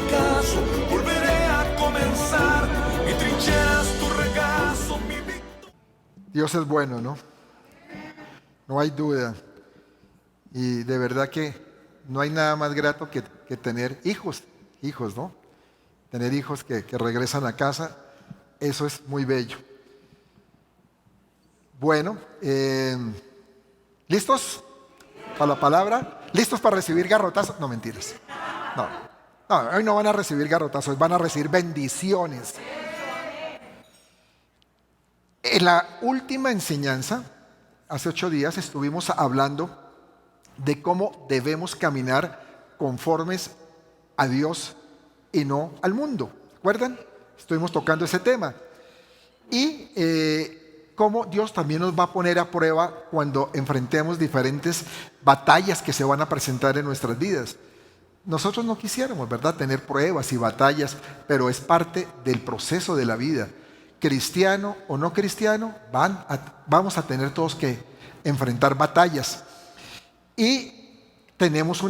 fracaso, volveré a comenzar. Mi trinchera es tu regazo, mi victoria. Dios es bueno, ¿no? No hay duda. Y de verdad que no hay nada más grato que tener hijos, ¿no? Tener hijos que regresan a casa, eso es muy bello. Bueno, ¿listos para la palabra? ¿Listos para recibir garrotazos? No, mentiras. No, hoy no van a recibir garrotazos, van a recibir bendiciones. En la última enseñanza, hace 8 días, estuvimos hablando de cómo debemos caminar conformes a Dios y no al mundo. ¿Recuerdan? Estuvimos tocando ese tema. Y cómo Dios también nos va a poner a prueba cuando enfrentemos diferentes batallas que se van a presentar en nuestras vidas. Nosotros no quisiéramos, ¿verdad?, tener pruebas y batallas, pero es parte del proceso de la vida. Cristiano o no cristiano, vamos a tener todos que enfrentar batallas. Y tenemos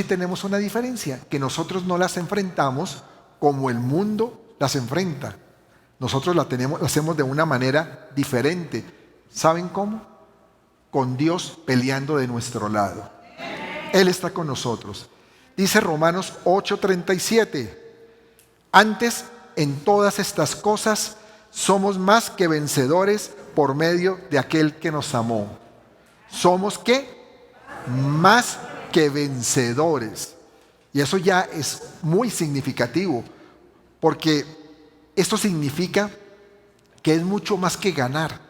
tenemos una diferencia, que nosotros no las enfrentamos como el mundo las enfrenta. Nosotros la hacemos de una manera diferente. ¿Saben cómo? Con Dios peleando de nuestro lado. Él está con nosotros. Dice Romanos 8:37. Antes, en todas estas cosas, somos más que vencedores por medio de aquel que nos amó. ¿Somos qué? Más que vencedores. Y eso ya es muy significativo, porque esto significa que es mucho más que ganar.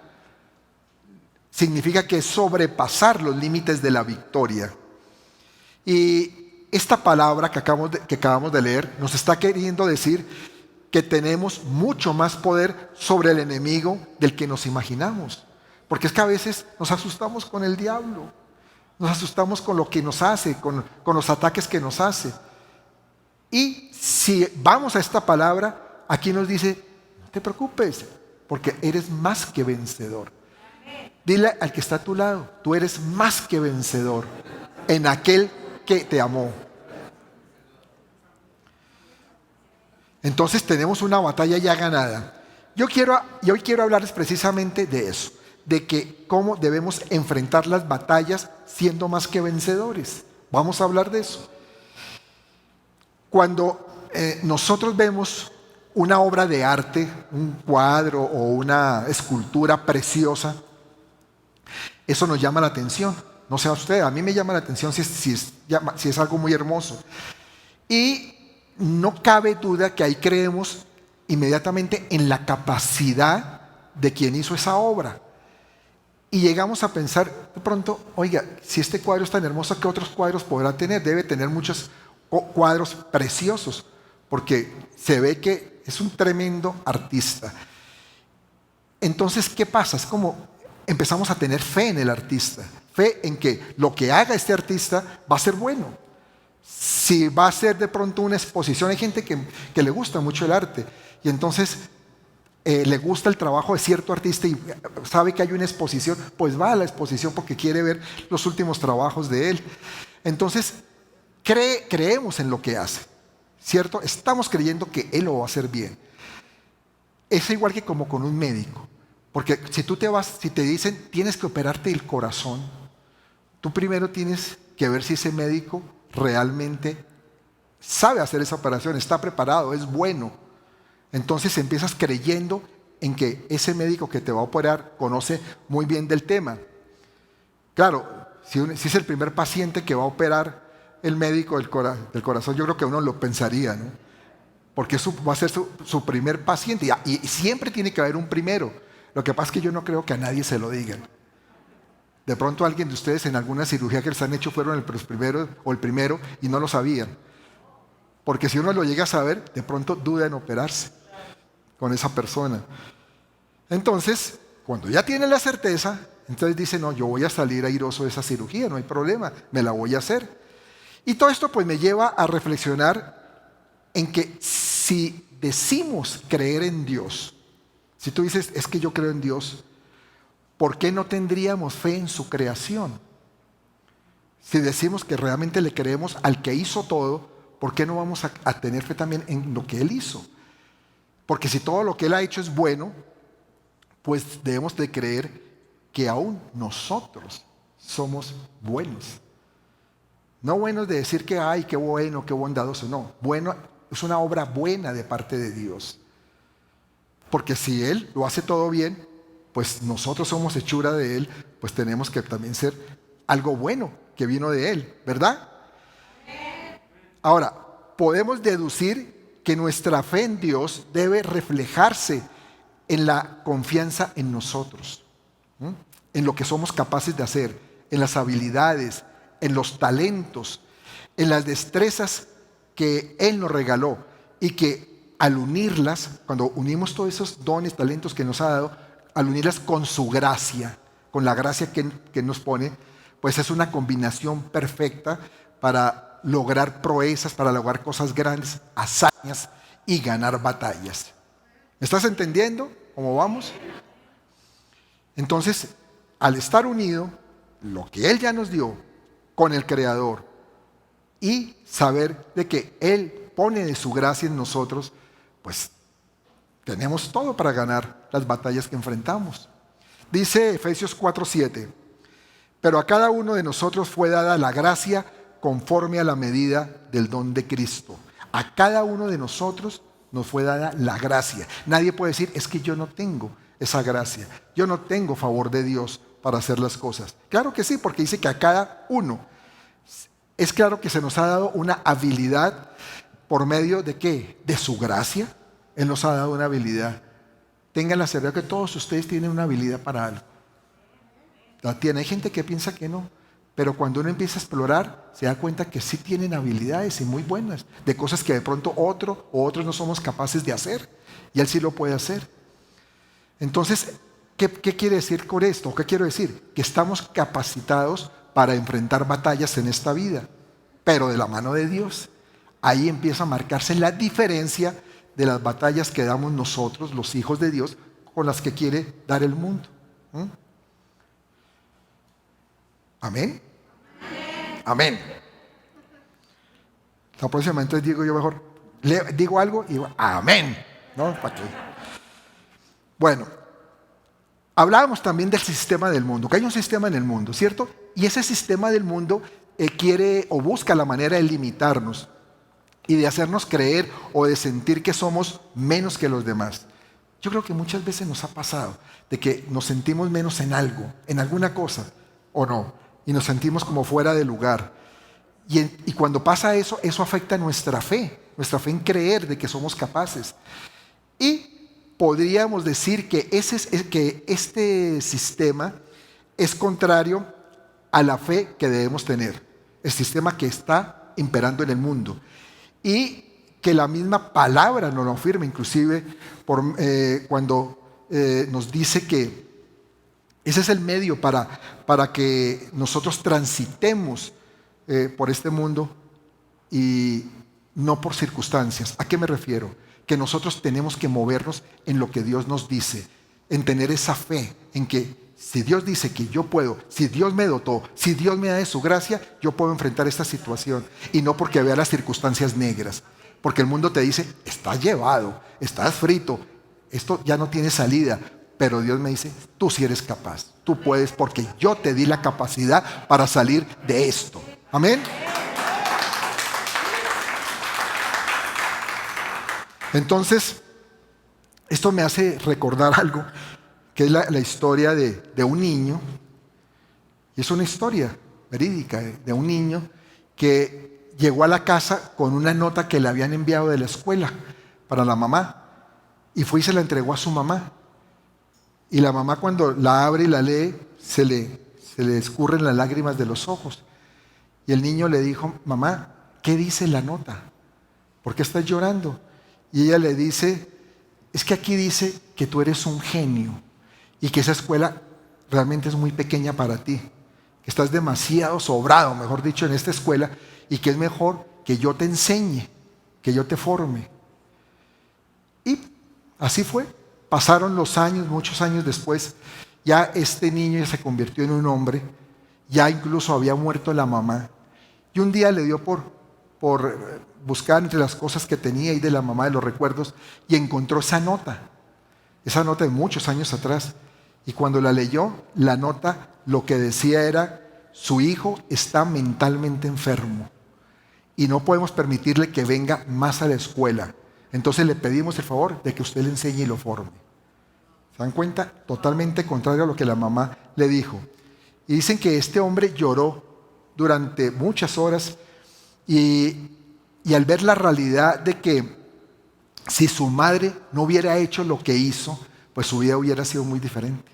Significa que es sobrepasar los límites de la victoria. Y esta palabra que acabamos de leer nos está queriendo decir que tenemos mucho más poder sobre el enemigo del que nos imaginamos. Porque es que a veces nos asustamos con el diablo, nos asustamos con lo que nos hace, con los ataques que nos hace. Y si vamos a esta palabra, aquí nos dice, no te preocupes, porque eres más que vencedor. Dile al que está a tu lado, tú eres más que vencedor en aquel que te amó. Entonces tenemos una batalla ya ganada. Y hoy quiero hablarles precisamente de eso, de que cómo debemos enfrentar las batallas siendo más que vencedores. Vamos a hablar de eso. Cuando nosotros vemos una obra de arte, un cuadro o una escultura preciosa, eso nos llama la atención. No sé a usted, a mí me llama la atención si es algo muy hermoso. Y no cabe duda que ahí creemos inmediatamente en la capacidad de quien hizo esa obra. Y llegamos a pensar de pronto, oiga, si este cuadro es tan hermoso, ¿qué otros cuadros podrá tener? Debe tener muchos cuadros preciosos, porque se ve que es un tremendo artista. Entonces, ¿qué pasa? Es como empezamos a tener fe en el artista, fe en que lo que haga este artista va a ser bueno. Si va a ser de pronto una exposición, hay gente que le gusta mucho el arte y entonces le gusta el trabajo de cierto artista y sabe que hay una exposición, pues va a la exposición porque quiere ver los últimos trabajos de él. Entonces creemos en lo que hace, ¿cierto? Estamos creyendo que él lo va a hacer bien. Es igual que como con un médico, porque si te dicen tienes que operarte el corazón, tú primero tienes que ver si ese médico realmente sabe hacer esa operación, está preparado, es bueno. Entonces empiezas creyendo en que ese médico que te va a operar conoce muy bien del tema. Claro, si es el primer paciente que va a operar el médico del corazón, yo creo que uno lo pensaría, ¿no? Porque eso va a ser su primer paciente y siempre tiene que haber un primero. Lo que pasa es que yo no creo que a nadie se lo digan. De pronto alguien de ustedes en alguna cirugía que les han hecho fueron el primero y no lo sabían. Porque si uno lo llega a saber, de pronto duda en operarse con esa persona. Entonces, cuando ya tiene la certeza, entonces dice, no, yo voy a salir airoso de esa cirugía, no hay problema, me la voy a hacer. Y todo esto pues me lleva a reflexionar en que si decimos creer en Dios, si tú dices, es que yo creo en Dios, ¿por qué no tendríamos fe en su creación? Si decimos que realmente le creemos al que hizo todo, ¿por qué no vamos a tener fe también en lo que Él hizo? Porque si todo lo que Él ha hecho es bueno, pues debemos de creer que aún nosotros somos buenos. No buenos de decir que, ay, qué bueno, qué bondadoso, no. Bueno, es una obra buena de parte de Dios. Porque si Él lo hace todo bien, pues nosotros somos hechura de Él, pues tenemos que también ser algo bueno que vino de Él, ¿verdad? Ahora, podemos deducir que nuestra fe en Dios debe reflejarse en la confianza en nosotros, en lo que somos capaces de hacer, en las habilidades, en los talentos, en las destrezas que Él nos regaló y que al unirlas, cuando unimos todos esos dones, talentos que nos ha dado, al unirlas con su gracia, con la gracia que nos pone, pues es una combinación perfecta para lograr proezas, para lograr cosas grandes, hazañas y ganar batallas. ¿Me estás entendiendo cómo vamos? Entonces, al estar unido, lo que Él ya nos dio con el Creador y saber de que Él pone de su gracia en nosotros, pues tenemos todo para ganar las batallas que enfrentamos. Dice Efesios 4:7, pero a cada uno de nosotros fue dada la gracia conforme a la medida del don de Cristo. A cada uno de nosotros nos fue dada la gracia. Nadie puede decir, es que yo no tengo esa gracia, yo no tengo favor de Dios para hacer las cosas. Claro que sí, porque dice que a cada uno. Es claro que se nos ha dado una habilidad por medio de ¿qué? De su gracia. Él nos ha dado una habilidad. Tengan la seguridad que todos ustedes tienen una habilidad para algo. La tienen. Hay gente que piensa que no, pero cuando uno empieza a explorar, se da cuenta que sí tienen habilidades y muy buenas, de cosas que de pronto otro o otros no somos capaces de hacer, y Él sí lo puede hacer. Entonces, ¿qué quiere decir con esto? ¿Qué quiero decir? Que estamos capacitados para enfrentar batallas en esta vida, pero de la mano de Dios. Ahí empieza a marcarse la diferencia de las batallas que damos nosotros, los hijos de Dios, con las que quiere dar el mundo. ¿Amén? Amén. La próxima entonces digo yo mejor, digo algo y digo amén, ¿no? ¿Para qué? Bueno, hablábamos también del sistema del mundo, que hay un sistema en el mundo, ¿cierto? Y ese sistema del mundo quiere o busca la manera de limitarnos y de hacernos creer o de sentir que somos menos que los demás. Yo creo que muchas veces nos ha pasado de que nos sentimos menos en algo, en alguna cosa, o no, y nos sentimos como fuera de lugar. Y cuando pasa eso, eso afecta nuestra fe en creer de que somos capaces. Y podríamos decir que este sistema es contrario a la fe que debemos tener, el sistema que está imperando en el mundo. Y que la misma palabra nos lo afirma, inclusive cuando nos dice que ese es el medio para que nosotros transitemos por este mundo y no por circunstancias. ¿A qué me refiero? Que nosotros tenemos que movernos en lo que Dios nos dice, en tener esa fe, en que si Dios dice que yo puedo, si Dios me dotó, si Dios me da de su gracia, yo puedo enfrentar esta situación. Y no porque vea las circunstancias negras. Porque el mundo te dice, estás llevado, estás frito, esto ya no tiene salida. Pero Dios me dice, tú sí eres capaz, tú puedes porque yo te di la capacidad para salir de esto. Amén. Entonces, esto me hace recordar algo, que es la historia de un niño, y es una historia verídica de un niño que llegó a la casa con una nota que le habían enviado de la escuela para la mamá, y fue y se la entregó a su mamá. Y la mamá, cuando la abre y la lee, se le escurren las lágrimas de los ojos. Y el niño le dijo, mamá, ¿qué dice la nota? ¿Por qué estás llorando? Y ella le dice, es que aquí dice que tú eres un genio y que esa escuela realmente es muy pequeña para ti, que estás demasiado sobrado, mejor dicho, en esta escuela, y que es mejor que yo te enseñe, que yo te forme. Y así fue. Pasaron los años, muchos años después, ya este niño ya se convirtió en un hombre, ya incluso había muerto la mamá, y un día le dio por por buscar entre las cosas que tenía y de la mamá de los recuerdos y encontró esa nota de muchos años atrás. Y cuando la leyó, la nota lo que decía era: su hijo está mentalmente enfermo y no podemos permitirle que venga más a la escuela. Entonces le pedimos el favor de que usted le enseñe y lo forme. ¿Se dan cuenta? Totalmente contrario a lo que la mamá le dijo. Y dicen que este hombre lloró durante muchas horas y al ver la realidad de que si su madre no hubiera hecho lo que hizo, pues su vida hubiera sido muy diferente.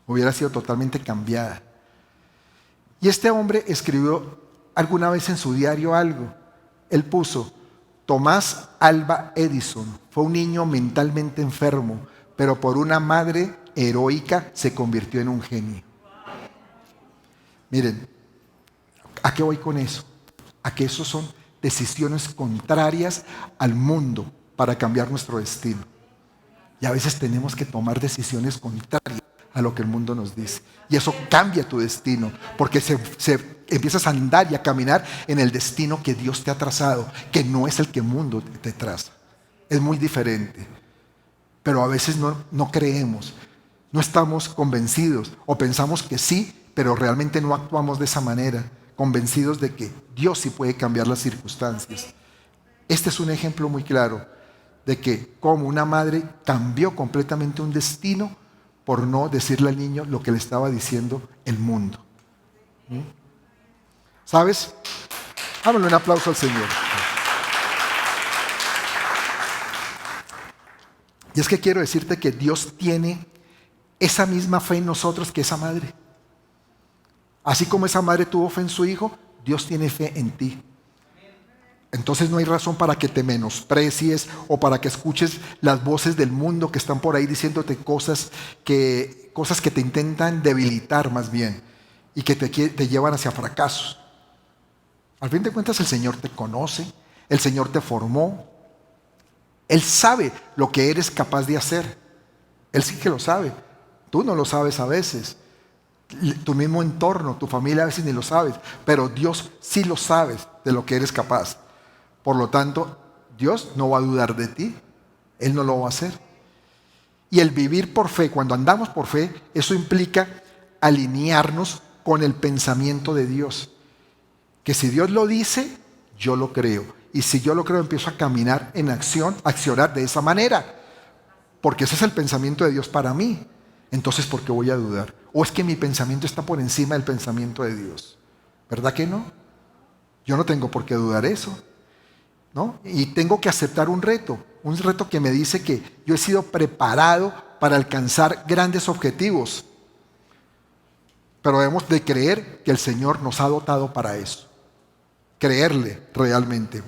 Hubiera sido totalmente cambiada. Y este hombre escribió alguna vez en su diario algo. Él puso: Tomás Alva Edison fue un niño mentalmente enfermo, pero por una madre heroica se convirtió en un genio. Miren, ¿a qué voy con eso? A que eso son decisiones contrarias al mundo para cambiar nuestro destino. Y a veces tenemos que tomar decisiones contrarias a lo que el mundo nos dice. Y eso cambia tu destino, porque empiezas a andar y a caminar en el destino que Dios te ha trazado, que no es el que el mundo te traza. Es muy diferente. Pero a veces no creemos, no estamos convencidos, o pensamos que sí, pero realmente no actuamos de esa manera, convencidos de que Dios sí puede cambiar las circunstancias. Este es un ejemplo muy claro de que como una madre cambió completamente un destino por no decirle al niño lo que le estaba diciendo el mundo. ¿Sabes? Háganle un aplauso al Señor. Y es que quiero decirte que Dios tiene esa misma fe en nosotros que esa madre. Así como esa madre tuvo fe en su hijo, Dios tiene fe en ti. Entonces no hay razón para que te menosprecies o para que escuches las voces del mundo que están por ahí diciéndote cosas que te intentan debilitar más bien y que te llevan hacia fracasos. Al fin de cuentas, el Señor te conoce, el Señor te formó, Él sabe lo que eres capaz de hacer. Él sí que lo sabe. Tú no lo sabes a veces. Tu mismo entorno, tu familia a veces ni lo sabes, pero Dios sí lo sabe de lo que eres capaz. Por lo tanto, Dios no va a dudar de ti. Él no lo va a hacer. Y el vivir por fe, cuando andamos por fe, eso implica alinearnos con el pensamiento de Dios. Que si Dios lo dice, yo lo creo. Y si yo lo creo, empiezo a caminar en acción, a accionar de esa manera. Porque ese es el pensamiento de Dios para mí. Entonces, ¿por qué voy a dudar? ¿O es que mi pensamiento está por encima del pensamiento de Dios? ¿Verdad que no? Yo no tengo por qué dudar eso, ¿no? Y tengo que aceptar un reto que me dice que yo he sido preparado para alcanzar grandes objetivos. Pero debemos de creer que el Señor nos ha dotado para eso. Creerle realmente.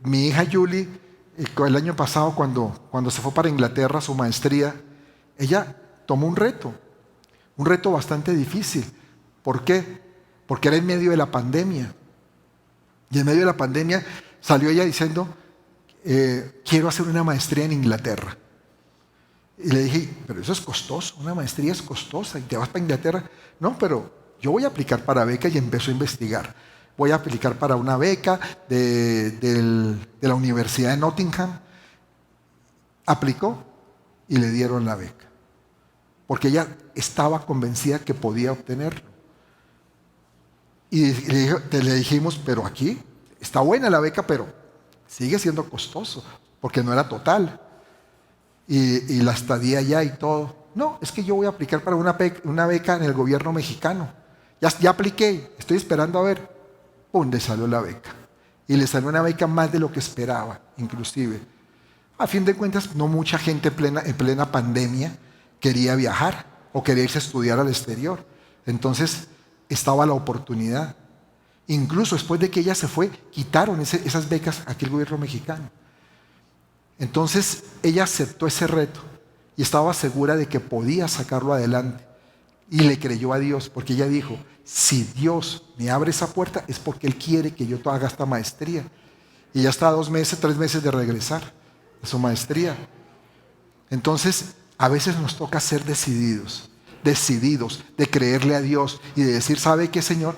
Mi hija Julie, el año pasado cuando se fue para Inglaterra a su maestría, ella tomó un reto bastante difícil. ¿Por qué? Porque era en medio de la pandemia. Y en medio de la pandemia salió ella diciendo, quiero hacer una maestría en Inglaterra. Y le dije, pero eso es costoso, una maestría es costosa y te vas para Inglaterra. No, pero yo voy a aplicar para beca, y empezó a investigar. Voy a aplicar para una beca de la Universidad de Nottingham. Aplicó y le dieron la beca. Porque ella estaba convencida que podía obtenerlo. Y le dijimos, pero aquí está buena la beca, pero sigue siendo costoso, porque no era total. Y la estadía allá y todo. No, es que yo voy a aplicar para una beca en el gobierno mexicano. Ya apliqué, estoy esperando a ver. ¡Pum! Le salió la beca. Y le salió una beca más de lo que esperaba, inclusive. A fin de cuentas, no mucha gente en plena pandemia quería viajar o quería irse a estudiar al exterior. Entonces, estaba la oportunidad. Incluso después de que ella se fue, quitaron esas becas aquí el gobierno mexicano. Entonces, ella aceptó ese reto y estaba segura de que podía sacarlo adelante. Y le creyó a Dios, porque ella dijo, si Dios me abre esa puerta es porque Él quiere que yo haga esta maestría. Y ya está a 2 meses, 3 meses de regresar a su maestría. Entonces, a veces nos toca ser decididos de creerle a Dios y de decir, ¿sabe qué, Señor?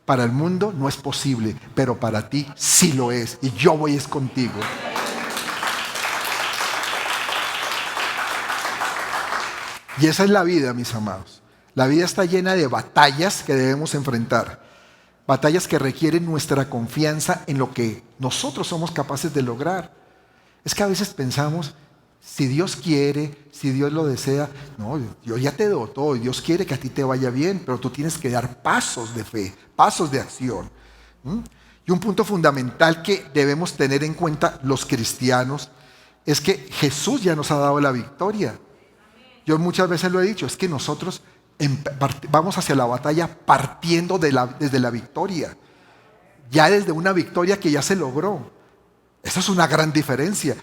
Para el mundo no es posible, pero para ti sí lo es. Y yo voy es contigo. Y esa es la vida, mis amados. La vida está llena de batallas que debemos enfrentar. Batallas que requieren nuestra confianza en lo que nosotros somos capaces de lograr. Es que a veces pensamos, si Dios quiere, si Dios lo desea, no, Dios ya te dotó y Dios quiere que a ti te vaya bien, pero tú tienes que dar pasos de fe, pasos de acción. Y un punto fundamental que debemos tener en cuenta los cristianos es que Jesús ya nos ha dado la victoria. Yo muchas veces lo he dicho, es que nosotros vamos hacia la batalla partiendo desde la victoria, ya desde una victoria que ya se logró. Eso es una gran diferencia.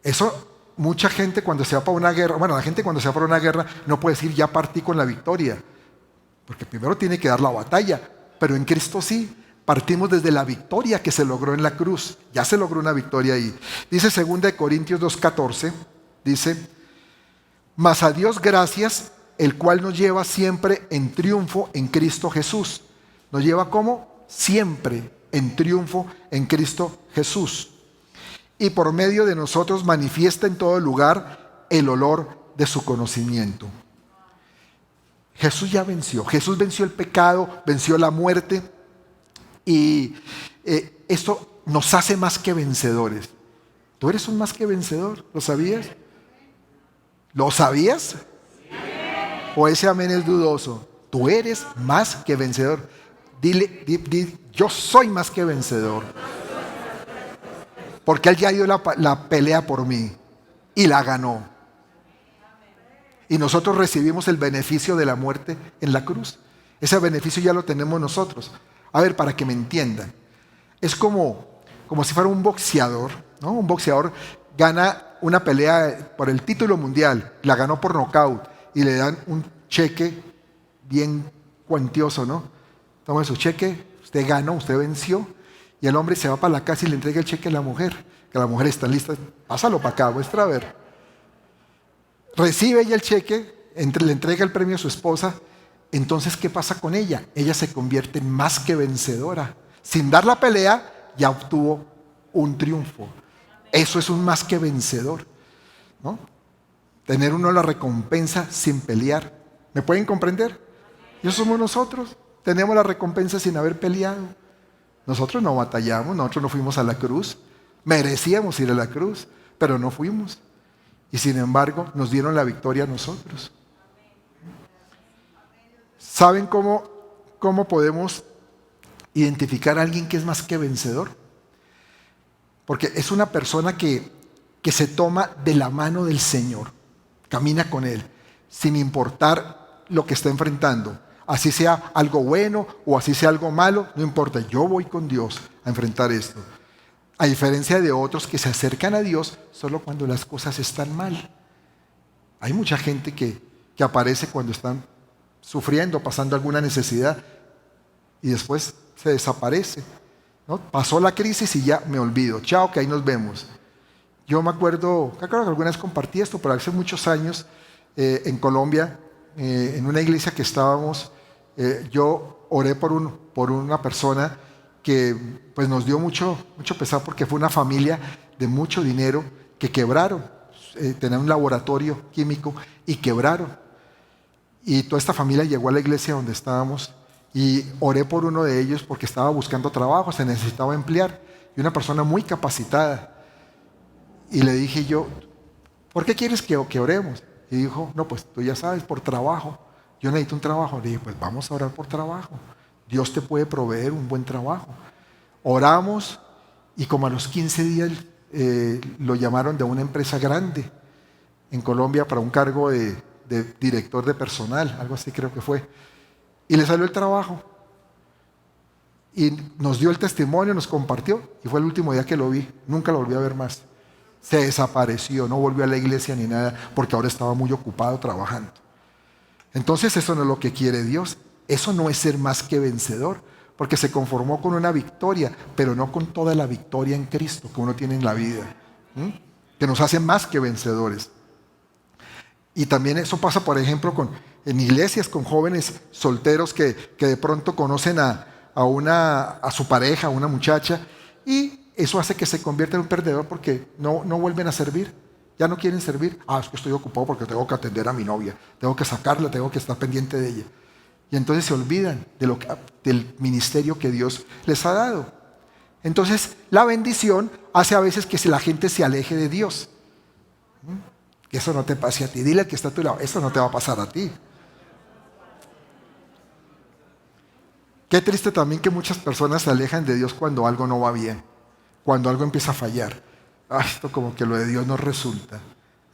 Eso, mucha gente cuando se va para una guerra, la gente cuando se va para una guerra no puede decir ya partí con la victoria, porque primero tiene que dar la batalla, pero en Cristo sí, partimos desde la victoria que se logró en la cruz, ya se logró una victoria ahí. Dice 2 Corintios 2:14, dice, mas a Dios gracias, el cual nos lleva siempre en triunfo en Cristo Jesús. ¿Nos lleva cómo? Siempre en triunfo en Cristo Jesús. Y por medio de nosotros manifiesta en todo lugar el olor de su conocimiento. Jesús ya venció. Jesús venció el pecado, venció la muerte. Y esto nos hace más que vencedores. Tú eres un más que vencedor, ¿lo sabías? ¿Lo sabías? ¿O ese amén es dudoso? Tú eres más que vencedor. Dile, yo soy más que vencedor. Porque Él ya dio la pelea por mí y la ganó. Y nosotros recibimos el beneficio de la muerte en la cruz. Ese beneficio ya lo tenemos nosotros. A ver, para que me entiendan. Es como si fuera un boxeador, ¿no? Un boxeador gana una pelea por el título mundial, la ganó por nocaut y le dan un cheque bien cuantioso, ¿no? Toma su cheque, usted ganó, usted venció. Y el hombre se va para la casa y le entrega el cheque a la mujer, que la mujer está lista. Pásalo para acá, muestra a ver. Recibe ella el cheque, le entrega el premio a su esposa. Entonces, ¿qué pasa con ella? Ella se convierte en más que vencedora. Sin dar la pelea, ya obtuvo un triunfo. Eso es un más que vencedor, ¿no? Tener uno la recompensa sin pelear. ¿Me pueden comprender? Y eso somos nosotros. Tenemos la recompensa sin haber peleado. Nosotros no batallamos, nosotros no fuimos a la cruz. Merecíamos ir a la cruz, pero no fuimos. Y sin embargo, nos dieron la victoria a nosotros. ¿Saben cómo podemos identificar a alguien que es más que vencedor? Porque es una persona que se toma de la mano del Señor, camina con Él, sin importar lo que está enfrentando. Así sea algo bueno o así sea algo malo, no importa, yo voy con Dios a enfrentar esto. A diferencia de otros que se acercan a Dios solo cuando las cosas están mal. Hay mucha gente que aparece cuando están sufriendo, pasando alguna necesidad y después se desaparece, ¿no? Pasó la crisis y ya me olvido. Chao, que ahí nos vemos. Yo me acuerdo que alguna vez compartí esto, pero hace muchos años en Colombia, en una iglesia que estábamos, yo oré por una persona que pues nos dio mucho pesar porque fue una familia de mucho dinero que quebraron. Tenían un laboratorio químico y quebraron. Y toda esta familia llegó a la iglesia donde estábamos y oré por uno de ellos porque estaba buscando trabajo, se necesitaba emplear. Y una persona muy capacitada. Y le dije yo, ¿por qué quieres que oremos? Y dijo, no, pues tú ya sabes, por trabajo. Yo necesito un trabajo. Le dije, pues vamos a orar por trabajo. Dios te puede proveer un buen trabajo. Oramos y como a los 15 días lo llamaron de una empresa grande en Colombia para un cargo de director de personal, algo así creo que fue. Y le salió el trabajo. Y nos dio el testimonio, nos compartió. Y fue el último día que lo vi. Nunca lo volví a ver más. Se desapareció, no volvió a la iglesia ni nada, porque ahora estaba muy ocupado trabajando. Entonces eso no es lo que quiere Dios. Eso no es ser más que vencedor, porque se conformó con una victoria, pero no con toda la victoria en Cristo que uno tiene en la vida, que nos hace más que vencedores. Y también eso pasa, por ejemplo, en iglesias con jóvenes solteros que de pronto conocen a a su pareja, a una muchacha, y eso hace que se convierta en un perdedor porque no vuelven a servir. Ya no quieren servir. Es que estoy ocupado porque tengo que atender a mi novia, tengo que sacarla, tengo que estar pendiente de ella. Y entonces se olvidan del ministerio que Dios les ha dado. Entonces la bendición hace a veces que la gente se aleje de Dios. Que eso no te pase a ti. Dile al que está a tu lado, eso no te va a pasar a ti. Qué triste también que muchas personas se alejan de Dios cuando algo no va bien, cuando algo empieza a fallar. Esto como que lo de Dios no resulta.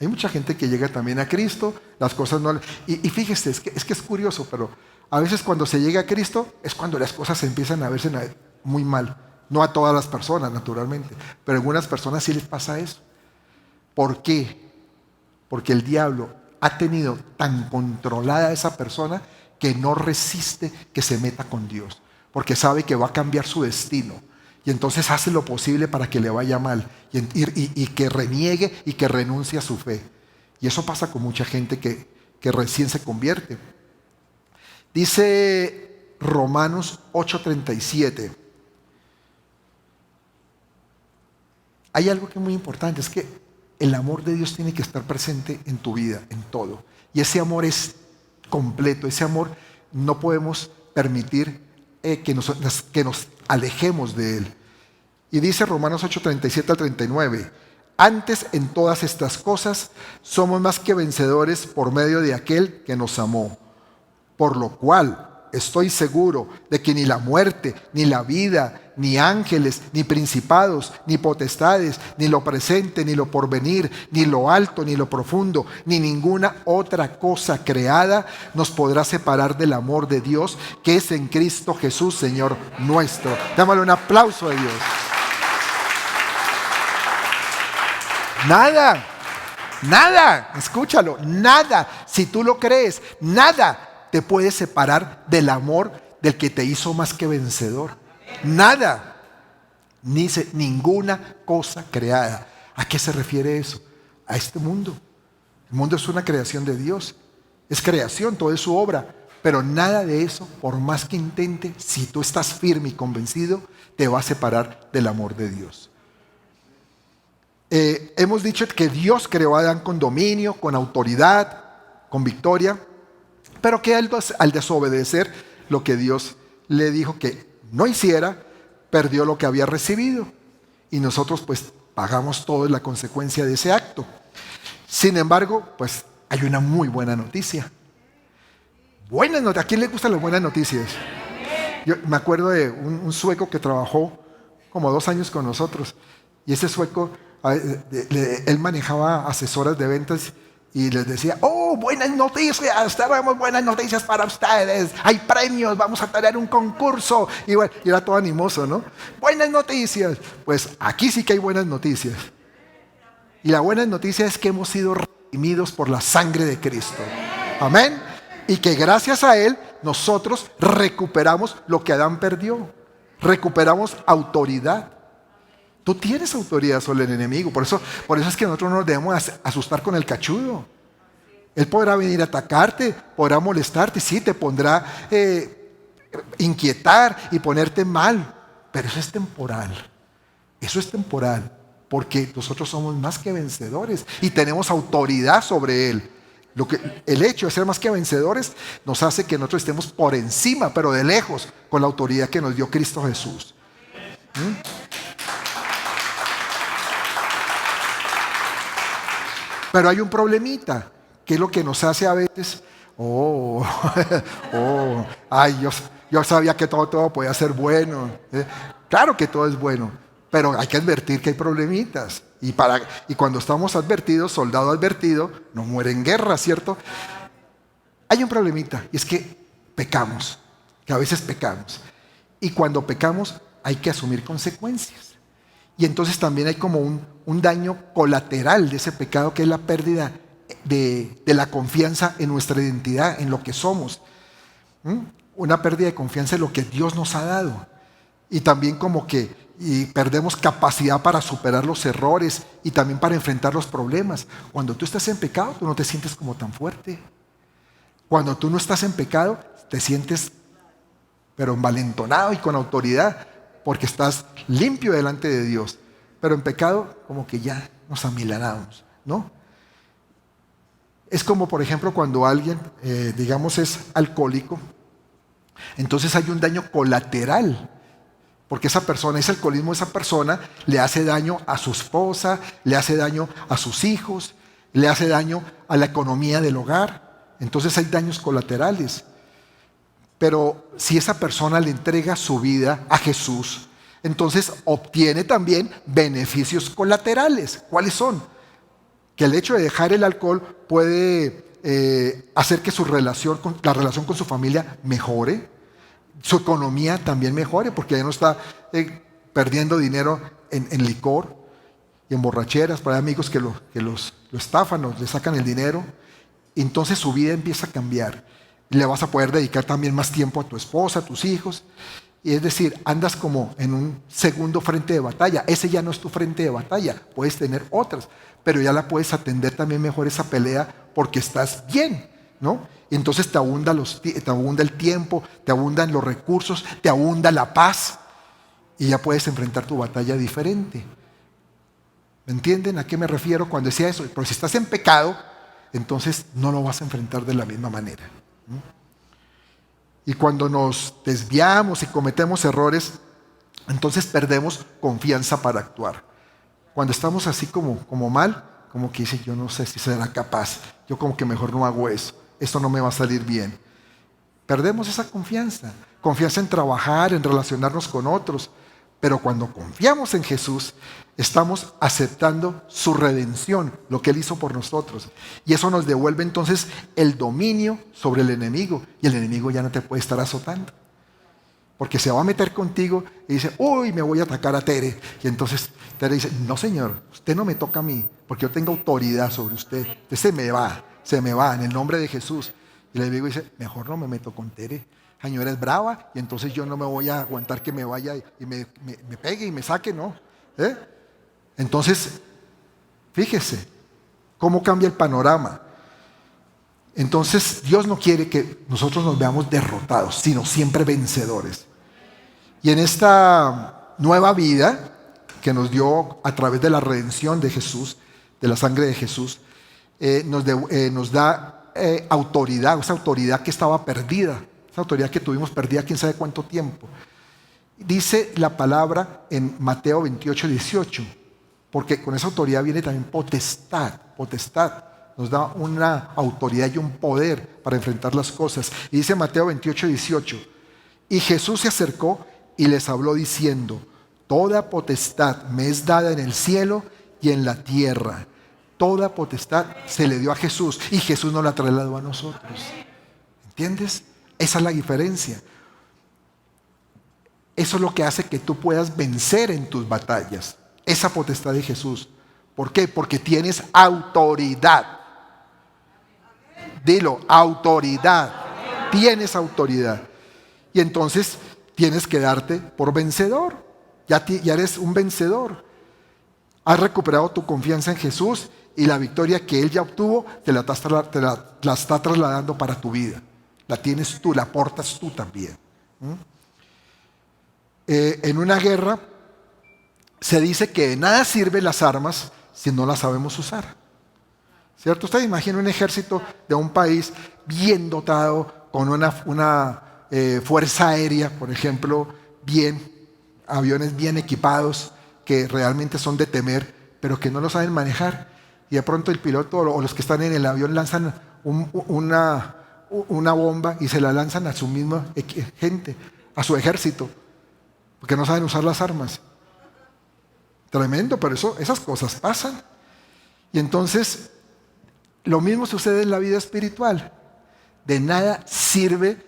Hay mucha gente que llega también a Cristo, las cosas no... Y fíjese, es que es curioso, pero a veces cuando se llega a Cristo es cuando las cosas se empiezan a verse muy mal. No a todas las personas, naturalmente, pero a algunas personas sí les pasa eso. ¿Por qué? Porque el diablo ha tenido tan controlada a esa persona que no resiste que se meta con Dios, porque sabe que va a cambiar su destino. Y entonces hace lo posible para que le vaya mal y que reniegue y que renuncie a su fe. Y eso pasa con mucha gente que recién se convierte. Dice Romanos 8:37. Hay algo que es muy importante, es que el amor de Dios tiene que estar presente en tu vida, en todo. Y ese amor es completo, ese amor no podemos permitir que nos alejemos de Él. Y dice Romanos 8:37 al 39, antes en todas estas cosas somos más que vencedores por medio de aquel que nos amó. Por lo cual estoy seguro de que ni la muerte, ni la vida, ni ángeles, ni principados, ni potestades, ni lo presente, ni lo porvenir, ni lo alto, ni lo profundo, ni ninguna otra cosa creada nos podrá separar del amor de Dios que es en Cristo Jesús, Señor nuestro. Dámosle un aplauso a Dios. Nada, escúchalo, nada, si tú lo crees, nada te puede separar del amor del que te hizo más que vencedor. Nada, ninguna cosa creada. ¿A qué se refiere eso? A este mundo. El mundo es una creación de Dios, es creación, todo es su obra, pero nada de eso, por más que intente, si tú estás firme y convencido, te va a separar del amor de Dios. Hemos dicho que Dios creó a Adán con dominio, con autoridad, con victoria, pero que al desobedecer lo que Dios le dijo que no hiciera, perdió lo que había recibido. Y nosotros pues pagamos todo la consecuencia de ese acto. Sin embargo, pues hay una muy buena noticia. ¿A quién le gustan las buenas noticias? Yo me acuerdo de un sueco que trabajó como 2 años con nosotros. Y ese sueco, él manejaba asesoras de ventas y les decía, buenas noticias, tenemos buenas noticias para ustedes, hay premios, vamos a tener un concurso. Y bueno, y era todo animoso, ¿no? Buenas noticias. Pues aquí sí que hay buenas noticias. Y la buena noticia es que hemos sido redimidos por la sangre de Cristo. Amén. Y que gracias a Él nosotros recuperamos lo que Adán perdió. Recuperamos autoridad. Tú tienes autoridad sobre el enemigo. Por eso es que nosotros no nos debemos asustar con el cachudo. Él podrá venir a atacarte, podrá molestarte, sí, te pondrá inquietar y ponerte mal. Pero eso es temporal. Eso es temporal. Porque nosotros somos más que vencedores y tenemos autoridad sobre él. El hecho de ser más que vencedores nos hace que nosotros estemos por encima, pero de lejos, con la autoridad que nos dio Cristo Jesús. Pero hay un problemita, que es lo que nos hace a veces, yo sabía que todo podía ser bueno. Claro que todo es bueno, pero hay que advertir que hay problemitas. Y cuando estamos advertidos, soldado advertido, no muere en guerra, ¿cierto? Hay un problemita, y es que pecamos, que a veces pecamos. Y cuando pecamos hay que asumir consecuencias. Y entonces también hay como un daño colateral de ese pecado, que es la pérdida de la confianza en nuestra identidad, en lo que somos. Una pérdida de confianza en lo que Dios nos ha dado. Y también como que perdemos capacidad para superar los errores y también para enfrentar los problemas. Cuando tú estás en pecado, tú no te sientes como tan fuerte. Cuando tú no estás en pecado, te sientes pero envalentonado y con autoridad, porque estás limpio delante de Dios. Pero en pecado, como que ya nos amilanamos, ¿no? Es como, por ejemplo, cuando alguien, digamos, es alcohólico, entonces hay un daño colateral, porque ese alcoholismo de esa persona le hace daño a su esposa, le hace daño a sus hijos, le hace daño a la economía del hogar. Entonces hay daños colaterales. Pero si esa persona le entrega su vida a Jesús, entonces obtiene también beneficios colaterales. ¿Cuáles son? Que el hecho de dejar el alcohol puede hacer que la relación con su familia mejore, su economía también mejore, porque ya no está perdiendo dinero en licor y en borracheras. Pero hay amigos que lo estafan o le sacan el dinero. Entonces su vida empieza a cambiar. Le vas a poder dedicar también más tiempo a tu esposa, a tus hijos. Y es decir, andas como en un segundo frente de batalla. Ese ya no es tu frente de batalla. Puedes tener otras, pero ya la puedes atender también mejor esa pelea porque estás bien, ¿no? Y entonces te abunda el tiempo, te abundan los recursos, te abunda la paz y ya puedes enfrentar tu batalla diferente. ¿Me entienden a qué me refiero cuando decía eso? Pero si estás en pecado, entonces no lo vas a enfrentar de la misma manera. Y cuando nos desviamos y cometemos errores, entonces perdemos confianza para actuar. Cuando estamos así como mal, como que dice, yo no sé si será capaz, yo como que mejor no hago eso, esto no me va a salir bien. Perdemos esa confianza en trabajar, en relacionarnos con otros. Pero cuando confiamos en Jesús, estamos aceptando su redención, lo que Él hizo por nosotros. Y eso nos devuelve entonces el dominio sobre el enemigo. Y el enemigo ya no te puede estar azotando. Porque se va a meter contigo y dice, uy, me voy a atacar a Tere. Y entonces Tere dice, no señor, usted no me toca a mí, porque yo tengo autoridad sobre usted. Usted se me va en el nombre de Jesús. Y el enemigo dice, mejor no me meto con Tere. La señora es brava y entonces yo no me voy a aguantar que me vaya y me pegue y me saque, ¿no? Entonces, fíjese cómo cambia el panorama. Entonces, Dios no quiere que nosotros nos veamos derrotados, sino siempre vencedores. Y en esta nueva vida que nos dio a través de la redención de Jesús, de la sangre de Jesús, nos da autoridad, esa autoridad que estaba perdida. Esa autoridad que tuvimos perdida quién sabe cuánto tiempo. Dice la palabra en Mateo 28, 18, porque con esa autoridad viene también potestad. Nos da una autoridad y un poder para enfrentar las cosas. Y dice Mateo 28, 18, y Jesús se acercó y les habló diciendo, toda potestad me es dada en el cielo y en la tierra. Toda potestad se le dio a Jesús y Jesús nos la trasladó a nosotros. ¿Entiendes? Esa es la diferencia. Eso es lo que hace que tú puedas vencer en tus batallas. Esa potestad de Jesús. ¿Por qué? Porque tienes autoridad. Dilo, autoridad. Tienes autoridad. Y entonces tienes que darte por vencedor. Ya eres un vencedor. Has recuperado tu confianza en Jesús y la victoria que Él ya obtuvo te la está trasladando para tu vida. La tienes tú, la portas tú también. En una guerra se dice que de nada sirven las armas si no las sabemos usar. ¿Cierto? Usted imagina un ejército de un país bien dotado, con una fuerza aérea, por ejemplo, aviones bien equipados, que realmente son de temer, pero que no lo saben manejar. Y de pronto el piloto o los que están en el avión lanzan una bomba y se la lanzan a su misma gente, a su ejército, porque no saben usar las armas. Tremendo, pero esas cosas pasan. Y entonces, lo mismo sucede en la vida espiritual. De nada sirve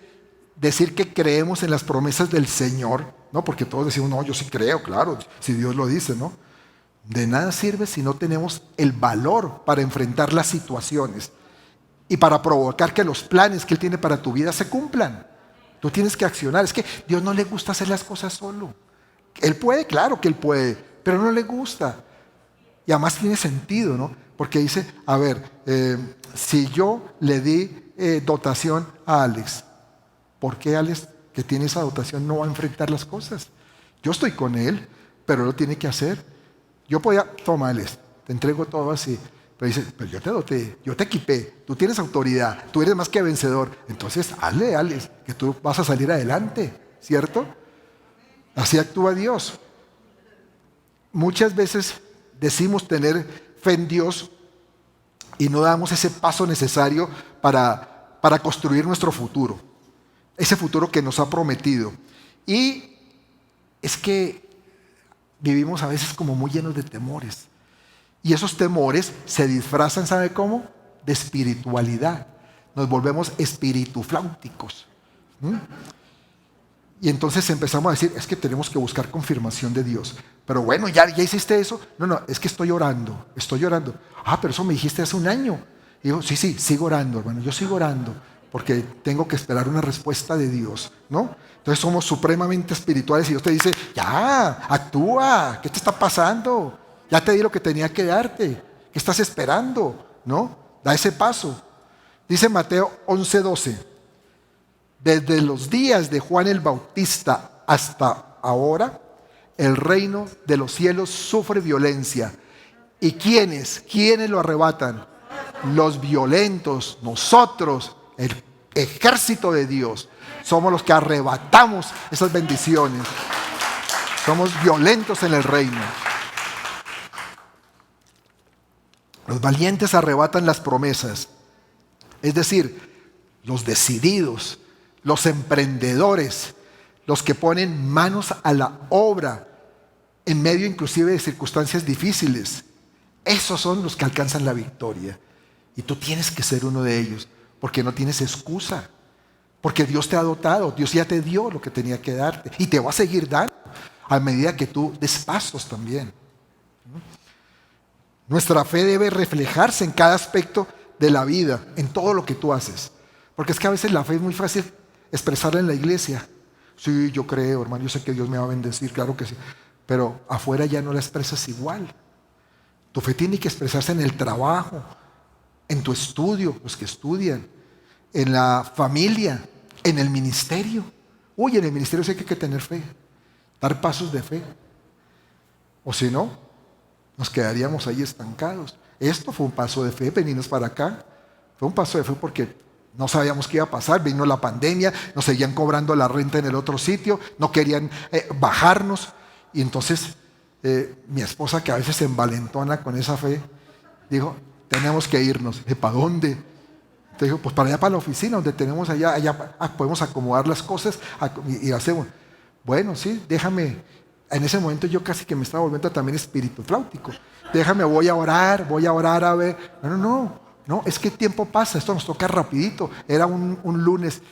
decir que creemos en las promesas del Señor, ¿no? Porque todos decimos, no, yo sí creo, claro, si Dios lo dice, ¿no? De nada sirve si no tenemos el valor para enfrentar las situaciones y para provocar que los planes que Él tiene para tu vida se cumplan. Tú tienes que accionar. Es que a Dios no le gusta hacer las cosas solo. Él puede, claro que Él puede, pero no le gusta. Y además tiene sentido, ¿no? Porque dice, a ver, si yo le di dotación a Alex, ¿por qué Alex que tiene esa dotación no va a enfrentar las cosas. Yo estoy con él, pero él lo tiene que hacer. Yo podía, tómales, te entrego todo así. Pero dice, pero yo te doté, yo te equipé, tú tienes autoridad, tú eres más que vencedor. Entonces, hazle, que tú vas a salir adelante, ¿cierto? Así actúa Dios. Muchas veces decimos tener fe en Dios y no damos ese paso necesario para construir nuestro futuro, ese futuro que nos ha prometido. Y es que vivimos a veces como muy llenos de temores. Y esos temores se disfrazan, ¿sabe cómo? De espiritualidad. Nos volvemos espiritufláuticos. Y entonces empezamos a decir, es que tenemos que buscar confirmación de Dios. Pero bueno, ¿ya hiciste eso? No, es que estoy orando. Ah, pero eso me dijiste hace un año. Y digo, sí, sigo orando, hermano, yo sigo orando, porque tengo que esperar una respuesta de Dios, ¿no? Entonces somos supremamente espirituales y Dios te dice, ya, actúa, ¿qué te está pasando? Ya te di lo que tenía que darte, ¿qué estás esperando? ¿No? Da ese paso. Dice Mateo 11:12, desde los días de Juan el Bautista hasta ahora, el reino de los cielos sufre violencia. ¿Y quiénes lo arrebatan? Los violentos, nosotros, el ejército de Dios, somos los que arrebatamos esas bendiciones. Somos violentos en el reino. Los valientes arrebatan las promesas. Es decir, los decididos, los emprendedores, los que ponen manos a la obra en medio inclusive de circunstancias difíciles. Esos son los que alcanzan la victoria. Y tú tienes que ser uno de ellos, porque no tienes excusa. Porque Dios te ha dotado, Dios ya te dio lo que tenía que darte. Y te va a seguir dando a medida que tú des pasos también. Nuestra fe debe reflejarse en cada aspecto de la vida, en todo lo que tú haces. Porque es que a veces la fe es muy fácil expresarla en la iglesia. Sí, yo creo, hermano, yo sé que Dios me va a bendecir, claro que sí. Pero afuera ya no la expresas igual. Tu fe tiene que expresarse en el trabajo, en tu estudio, los que estudian, en la familia, en el ministerio. Uy, en el ministerio sí que hay que tener fe, dar pasos de fe. O si no, nos quedaríamos ahí estancados. Esto fue un paso de fe, venirnos para acá. Fue un paso de fe porque no sabíamos qué iba a pasar, vino la pandemia, nos seguían cobrando la renta en el otro sitio, no querían bajarnos. Y entonces mi esposa, que a veces se envalentona con esa fe, dijo, tenemos que irnos. Dije, ¿para dónde? Entonces dijo, pues para allá, para la oficina, donde tenemos allá podemos acomodar las cosas y hacemos. Bueno, sí, déjame. En ese momento yo casi que me estaba volviendo también espíritu flautico. Déjame, voy a orar a ver. No, es que el tiempo pasa, esto nos toca rapidito. Era un lunes,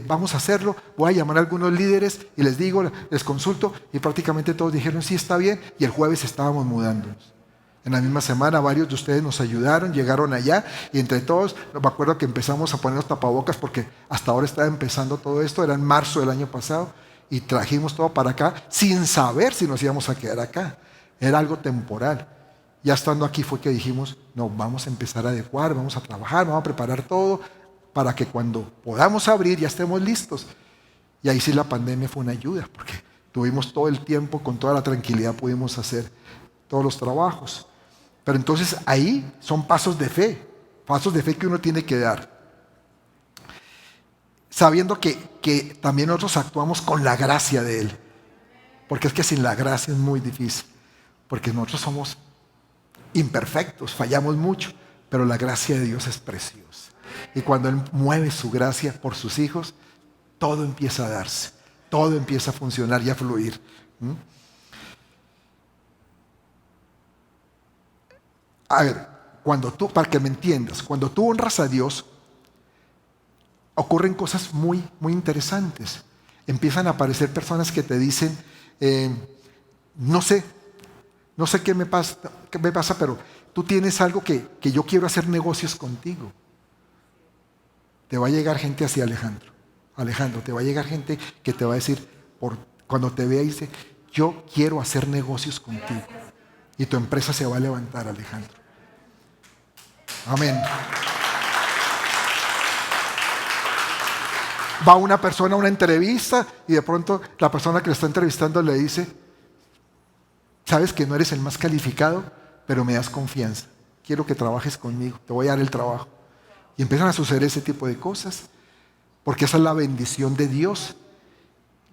vamos a hacerlo, voy a llamar a algunos líderes y les digo, les consulto, y prácticamente todos dijeron, sí, está bien, y el jueves estábamos mudándonos. En la misma semana varios de ustedes nos ayudaron, llegaron allá, y entre todos, me acuerdo que empezamos a ponernos tapabocas, porque hasta ahora estaba empezando todo esto, era en marzo del año pasado, y trajimos todo para acá, sin saber si nos íbamos a quedar acá. Era algo temporal. Ya estando aquí fue que dijimos, no, vamos a empezar a adecuar, vamos a trabajar, vamos a preparar todo para que cuando podamos abrir ya estemos listos. Y ahí sí la pandemia fue una ayuda, porque tuvimos todo el tiempo, con toda la tranquilidad pudimos hacer todos los trabajos. Pero entonces ahí son pasos de fe que uno tiene que dar. Sabiendo que también nosotros actuamos con la gracia de Él. Porque es que sin la gracia es muy difícil, porque nosotros somos imperfectos, fallamos mucho, pero la gracia de Dios es preciosa. Y cuando Él mueve su gracia por sus hijos, todo empieza a darse, todo empieza a funcionar y a fluir. A ver, para que me entiendas, cuando tú honras a Dios, ocurren cosas muy, muy interesantes. Empiezan a aparecer personas que te dicen, no sé qué me pasa, pero tú tienes algo que yo quiero hacer negocios contigo. Te va a llegar gente así, Alejandro, te va a llegar gente que te va a decir, cuando te vea, dice, yo quiero hacer negocios contigo. Y tu empresa se va a levantar, Alejandro. Amén. Va una persona a una entrevista y de pronto la persona que lo está entrevistando le dice, sabes que no eres el más calificado, pero me das confianza. Quiero que trabajes conmigo, te voy a dar el trabajo. Y empiezan a suceder ese tipo de cosas, porque esa es la bendición de Dios.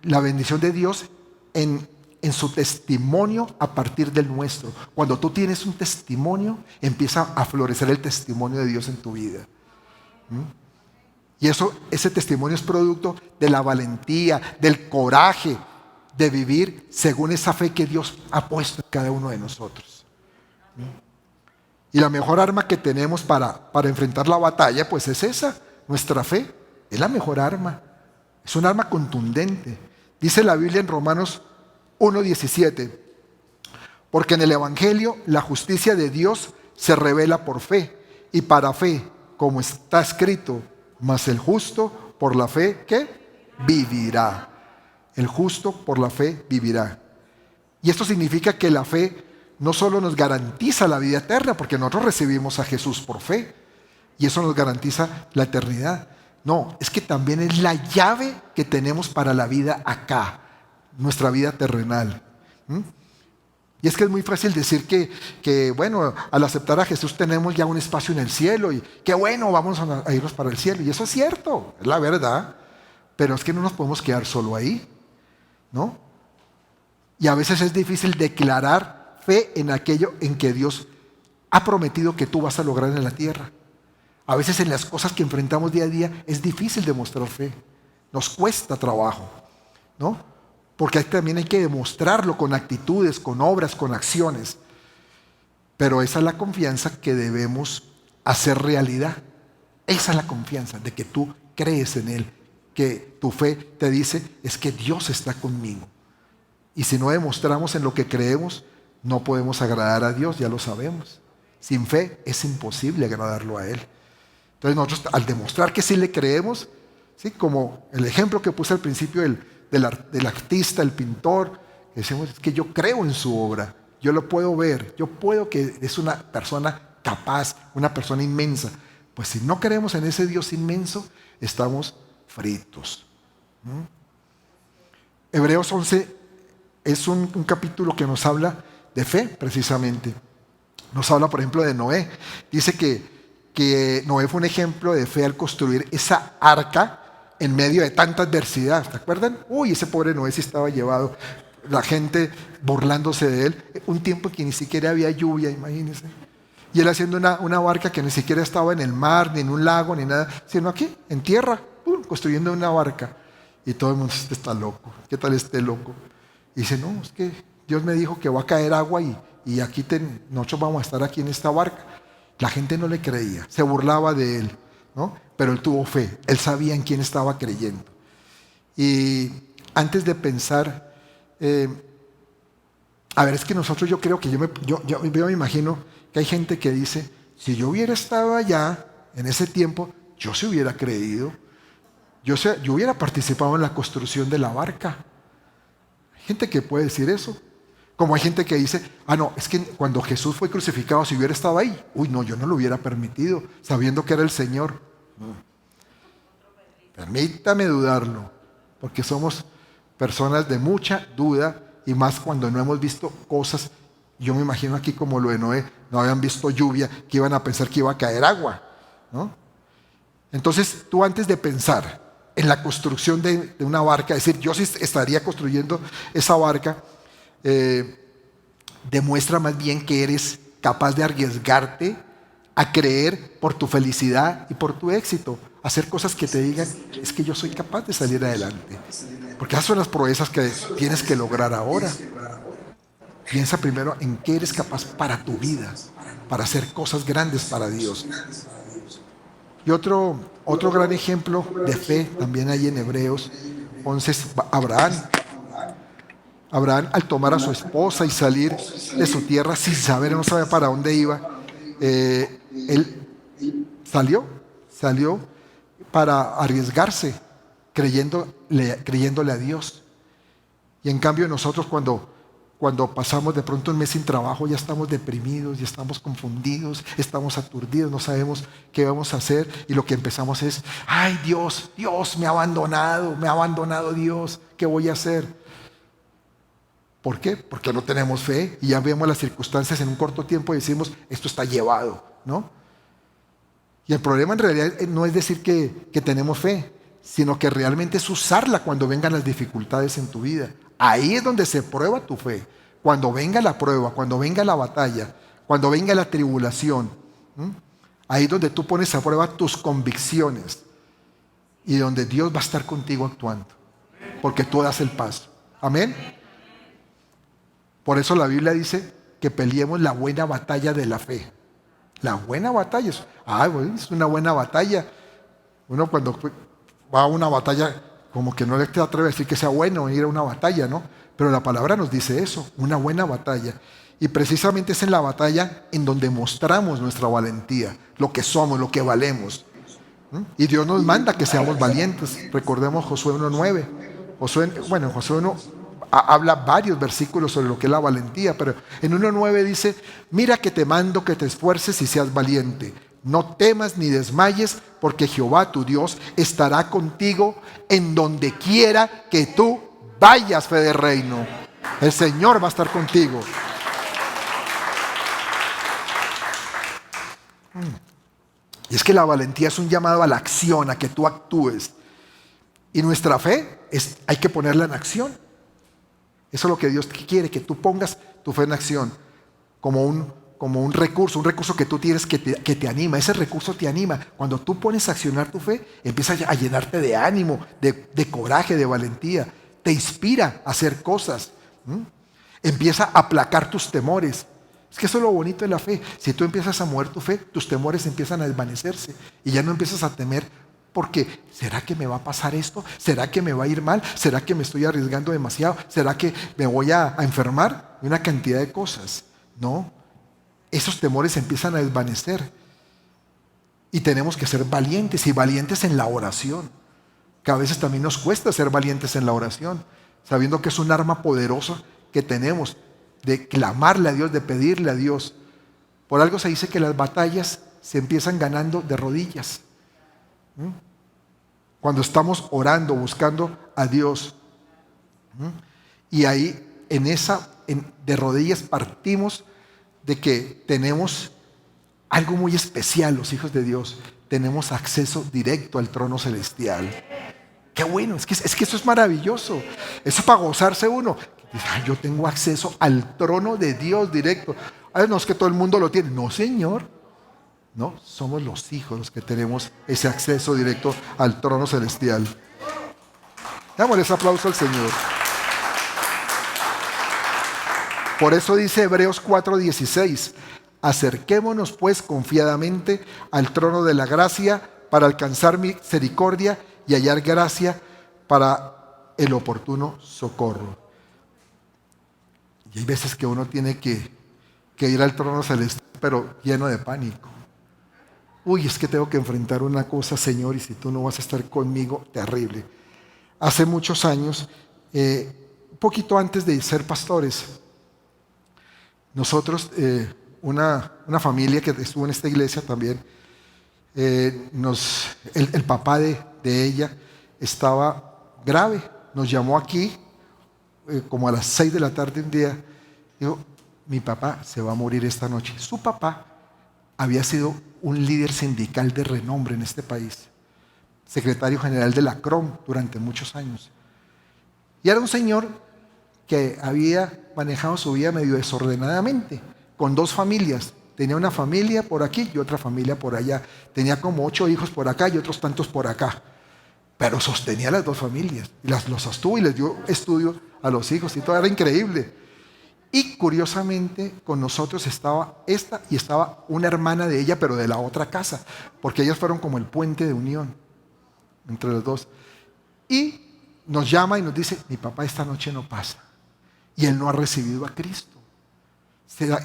La bendición de Dios en su testimonio a partir del nuestro. Cuando tú tienes un testimonio, empieza a florecer el testimonio de Dios en tu vida. Y ese testimonio es producto de la valentía, del coraje de vivir según esa fe que Dios ha puesto en cada uno de nosotros. Y la mejor arma que tenemos para enfrentar la batalla, pues es esa, nuestra fe. Es la mejor arma. Es un arma contundente. Dice la Biblia en Romanos 1:17, porque en el Evangelio la justicia de Dios se revela por fe, y para fe, como está escrito, mas el justo por la fe, ¿qué? Vivirá. El justo por la fe vivirá. Y esto significa que la fe no solo nos garantiza la vida eterna, porque nosotros recibimos a Jesús por fe, y eso nos garantiza la eternidad. No, es que también es la llave que tenemos para la vida acá, nuestra vida terrenal. Y es que es muy fácil decir que bueno, al aceptar a Jesús tenemos ya un espacio en el cielo y que bueno, vamos a irnos para el cielo. Y eso es cierto, es la verdad, pero es que no nos podemos quedar solo ahí, ¿no? Y a veces es difícil declarar fe en aquello en que Dios ha prometido que tú vas a lograr en la tierra. A veces en las cosas que enfrentamos día a día es difícil demostrar fe, nos cuesta trabajo, ¿no? Porque también hay que demostrarlo con actitudes, con obras, con acciones. Pero esa es la confianza que debemos hacer realidad. Esa es la confianza de que tú crees en Él, que tu fe te dice es que Dios está conmigo. Y si no demostramos en lo que creemos, no podemos agradar a Dios, ya lo sabemos. Sin fe es imposible agradarlo a Él. Entonces nosotros al demostrar que sí le creemos, ¿sí? Como el ejemplo que puse al principio del artista, el pintor, que decimos es que yo creo en su obra, yo lo puedo ver, yo puedo que es una persona capaz, una persona inmensa. Pues si no creemos en ese Dios inmenso, estamos fritos. Hebreos 11 es un capítulo que nos habla de fe, precisamente. Nos habla, por ejemplo, de Noé. Dice que Noé fue un ejemplo de fe al construir esa arca en medio de tanta adversidad. ¿Se acuerdan? Uy, ese pobre Noé sí estaba llevado. La gente burlándose de él. Un tiempo en que ni siquiera había lluvia, imagínense. Y él haciendo una barca que ni siquiera estaba en el mar, ni en un lago, ni nada, sino aquí, en tierra, construyendo una barca. Y todo el mundo dice, este está loco. ¿Qué tal este loco? Y dice, no, es que Dios me dijo que va a caer agua y aquí nosotros vamos a estar aquí en esta barca. La gente no le creía, se burlaba de él, ¿no? Pero él tuvo fe, él sabía en quién estaba creyendo. Y antes de pensar, a ver, es que nosotros yo creo que yo me imagino que hay gente que dice, si yo hubiera estado allá en ese tiempo, yo se hubiera creído, yo hubiera participado en la construcción de la barca. Hay gente que puede decir eso. Como hay gente que dice, no, es que cuando Jesús fue crucificado, si hubiera estado ahí, uy, no, yo no lo hubiera permitido, sabiendo que era el Señor. Permítame dudarlo, porque somos personas de mucha duda, y más cuando no hemos visto cosas. Yo me imagino aquí como lo de Noé, no habían visto lluvia, que iban a pensar que iba a caer agua, ¿no? Entonces, tú antes de pensar en la construcción de una barca, es decir, yo sí estaría construyendo esa barca, demuestra más bien que eres capaz de arriesgarte a creer por tu felicidad y por tu éxito, hacer cosas que te digan, es que yo soy capaz de salir adelante, porque esas son las proezas que tienes que lograr ahora. Piensa primero en qué eres capaz para tu vida, para hacer cosas grandes para Dios. Y otro gran ejemplo de fe también hay en Hebreos 11 es Abraham. Abraham, al tomar a su esposa y salir de su tierra sin saber, no sabía para dónde iba, él salió para arriesgarse, creyéndole a Dios. Y en cambio nosotros cuando cuando pasamos de pronto un mes sin trabajo, ya estamos deprimidos, ya estamos confundidos, estamos aturdidos, no sabemos qué vamos a hacer y lo que empezamos es, ay Dios, Dios me ha abandonado Dios, ¿qué voy a hacer? ¿Por qué? Porque no tenemos fe y ya vemos las circunstancias en un corto tiempo y decimos, esto está llevado, ¿no? Y el problema en realidad no es decir que tenemos fe, sino que realmente es usarla cuando vengan las dificultades en tu vida. Ahí es donde se prueba tu fe. Cuando venga la prueba, cuando venga la batalla, cuando venga la tribulación. Ahí es donde tú pones a prueba tus convicciones y donde Dios va a estar contigo actuando. Porque tú das el paso. Amén. Por eso la Biblia dice que peleemos la buena batalla de la fe. La buena batalla es una buena batalla. Uno cuando va a una batalla, como que no le atreve a decir que sea bueno ir a una batalla, ¿no? Pero la palabra nos dice eso, una buena batalla. Y precisamente es en la batalla en donde mostramos nuestra valentía, lo que somos, lo que valemos. Y Dios nos manda que seamos valientes. Recordemos Josué 1:9. Josué 1 habla varios versículos sobre lo que es la valentía, pero en 1:9 dice, mira que te mando que te esfuerces y seas valiente. No temas ni desmayes, porque Jehová tu Dios estará contigo en donde quiera que tú vayas, fe de reino. El Señor va a estar contigo. Y es que la valentía es un llamado a la acción, a que tú actúes. Y nuestra fe hay que ponerla en acción. Eso es lo que Dios quiere, que tú pongas tu fe en acción como un recurso que tú tienes que te anima. Ese recurso te anima. Cuando tú pones a accionar tu fe, empieza a llenarte de ánimo, de coraje, de valentía. Te inspira a hacer cosas. Empieza a aplacar tus temores. Es que eso es lo bonito de la fe. Si tú empiezas a mover tu fe, tus temores empiezan a desvanecerse y ya no empiezas a temer porque ¿será que me va a pasar esto? ¿Será que me va a ir mal? ¿Será que me estoy arriesgando demasiado? ¿Será que me voy a enfermar? Una cantidad de cosas. No. Esos temores empiezan a desvanecer. Y tenemos que ser valientes, y valientes en la oración. Que a veces también nos cuesta ser valientes en la oración, sabiendo que es un arma poderosa que tenemos de clamarle a Dios, de pedirle a Dios. Por algo se dice que las batallas se empiezan ganando de rodillas. Cuando estamos orando, buscando a Dios. Y ahí, de rodillas partimos de que tenemos algo muy especial, los hijos de Dios. Tenemos acceso directo al trono celestial. Qué bueno, es que eso es maravilloso. Eso es para gozarse uno. Yo tengo acceso al trono de Dios directo. No es que todo el mundo lo tiene. No, Señor. No, somos los hijos los que tenemos ese acceso directo al trono celestial. Démosle ese aplauso al Señor. Por eso dice Hebreos 4:16, acerquémonos pues confiadamente al trono de la gracia para alcanzar misericordia y hallar gracia para el oportuno socorro. Y hay veces que uno tiene que ir al trono celestial, pero lleno de pánico. Uy, es que tengo que enfrentar una cosa, Señor, y si tú no vas a estar conmigo, terrible. Hace muchos años, un poquito antes de ser pastores, nosotros, una familia que estuvo en esta iglesia también, el papá de ella estaba grave. Nos llamó aquí como a las 6 de la tarde un día. Dijo, mi papá se va a morir esta noche. Su papá había sido un líder sindical de renombre en este país, secretario general de la CROM durante muchos años. Y era un señor que había manejado su vida medio desordenadamente, con 2 familias. Tenía una familia por aquí y otra familia por allá. Tenía como 8 hijos por acá y otros tantos por acá. Pero sostenía las 2 familias. Y los sostuvo y les dio estudio a los hijos y todo. Era increíble. Y curiosamente con nosotros estaba esta y estaba una hermana de ella, pero de la otra casa. Porque ellas fueron como el puente de unión entre los 2. Y nos llama y nos dice, mi papá esta noche no pasa. Y él no ha recibido a Cristo.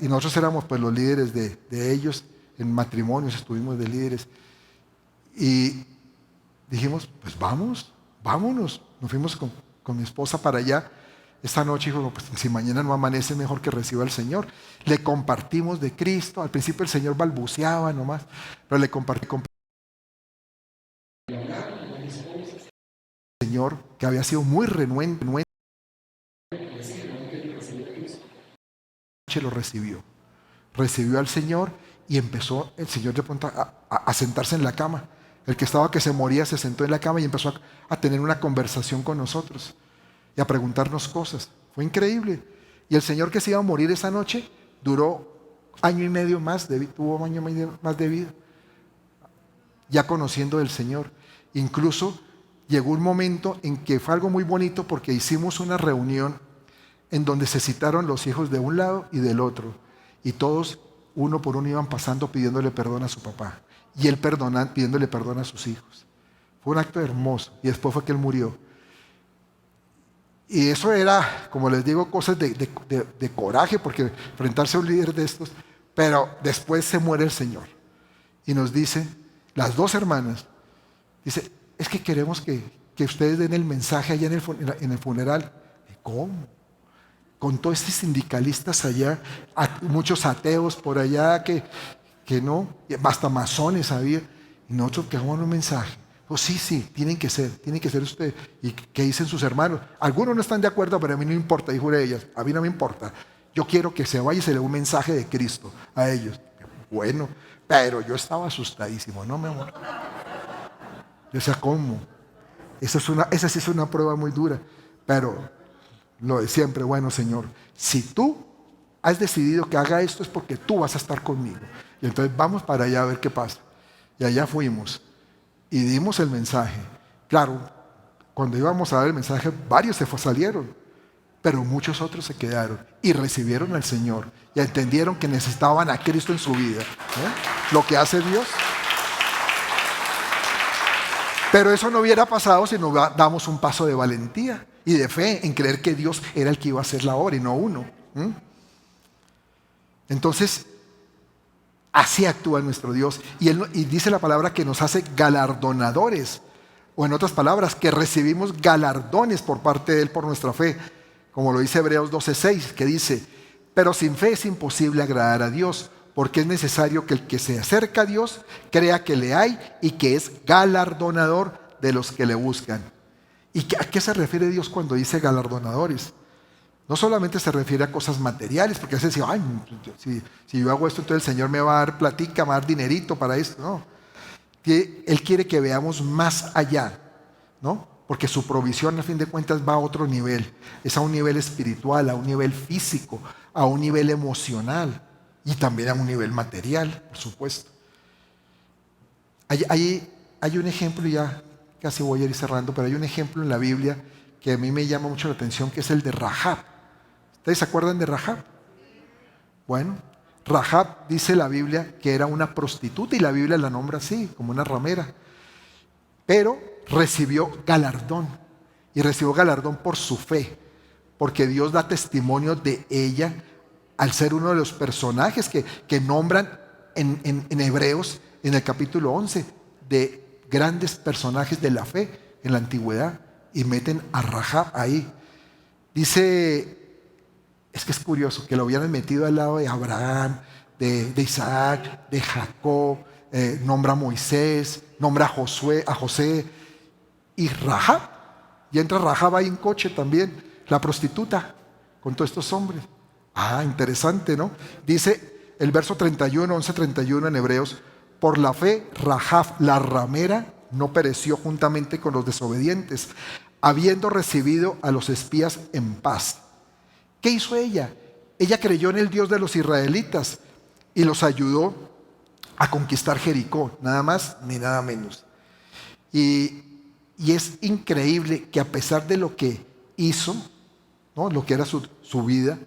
Y nosotros éramos pues los líderes de ellos, en matrimonios estuvimos de líderes. Y dijimos, pues vámonos. Nos fuimos con mi esposa para allá. esta noche dijo, no, pues si mañana no amanece, mejor que reciba al Señor. Le compartimos de Cristo. Al principio el Señor balbuceaba nomás, pero le compartí al Señor, que había sido muy renuente, lo recibió al Señor y empezó el Señor de pronto a sentarse en la cama. El que estaba que se moría se sentó en la cama y empezó a tener una conversación con nosotros y a preguntarnos cosas. Fue increíble. Y el Señor que se iba a morir esa noche duró año y medio más, tuvo año y medio más de vida, ya conociendo del Señor. Incluso llegó un momento en que fue algo muy bonito porque hicimos una reunión en donde se citaron los hijos de un lado y del otro, y todos uno por uno iban pasando pidiéndole perdón a su papá, y él pidiéndole perdón a sus hijos. Fue un acto hermoso, y después fue que él murió. Y eso era, como les digo, cosas de coraje, porque enfrentarse a un líder de estos, pero después se muere el Señor, y nos dice, las dos hermanas, dice, es que queremos que ustedes den el mensaje allá en el funeral. ¿Cómo? Con todos estos sindicalistas allá, muchos ateos por allá que no, hasta masones había, y nosotros que hagamos un mensaje. Pues sí, tienen que ser ustedes. ¿Y qué dicen sus hermanos? Algunos no están de acuerdo, pero a mí no me importa, dijo ellas, a mí no me importa. Yo quiero que se vaya y se le dé un mensaje de Cristo a ellos. Bueno, pero yo estaba asustadísimo, ¿no, mi amor? Yo decía, ¿cómo? Esa sí es una prueba muy dura, pero lo de siempre, bueno, Señor, si tú has decidido que haga esto es porque tú vas a estar conmigo. Y entonces vamos para allá a ver qué pasa. Y allá fuimos y dimos el mensaje. Claro, cuando íbamos a dar el mensaje, varios salieron, pero muchos otros se quedaron y recibieron al Señor y entendieron que necesitaban a Cristo en su vida. Lo que hace Dios. Pero eso no hubiera pasado si no damos un paso de valentía y de fe en creer que Dios era el que iba a hacer la obra y no uno. Entonces, así actúa nuestro Dios. Y dice la palabra que nos hace galardonadores. O en otras palabras, que recibimos galardones por parte de Él por nuestra fe. Como lo dice Hebreos 12:6, que dice, pero sin fe es imposible agradar a Dios, porque es necesario que el que se acerca a Dios crea que le hay y que es galardonador de los que le buscan. ¿Y a qué se refiere Dios cuando dice galardonadores? No solamente se refiere a cosas materiales, porque a veces dice, ay, si yo hago esto, entonces el Señor me va a dar platica, me va a dar dinerito para esto. No, Él quiere que veamos más allá, ¿no? Porque su provisión, a fin de cuentas, va a otro nivel. Es a un nivel espiritual, a un nivel físico, a un nivel emocional y también a un nivel material, por supuesto. Hay un ejemplo, ya casi voy a ir cerrando, pero hay un ejemplo en la Biblia que a mí me llama mucho la atención, que es el de Rahab. ¿Ustedes se acuerdan de Rahab? Bueno, Rahab dice la Biblia que era una prostituta y la Biblia la nombra así, como una ramera. Pero recibió galardón, y recibió galardón por su fe, porque Dios da testimonio de ella al ser uno de los personajes que nombran en Hebreos, en el capítulo 11, de grandes personajes de la fe en la antigüedad, y meten a Rahab ahí. Dice, es que es curioso, que lo hubieran metido al lado de Abraham, de Isaac, de Jacob, nombra a Moisés, nombra a José, y Rahab, y entra Rahab ahí en coche también, la prostituta, con todos estos hombres. Interesante, ¿no? Dice el verso 31, 11:31 en Hebreos, por la fe Rahab la ramera no pereció juntamente con los desobedientes, habiendo recibido a los espías en paz. ¿Qué hizo ella? Ella creyó en el Dios de los israelitas y los ayudó a conquistar Jericó, nada más ni nada menos. Y es increíble que a pesar de lo que hizo, ¿no? Lo que era su vida,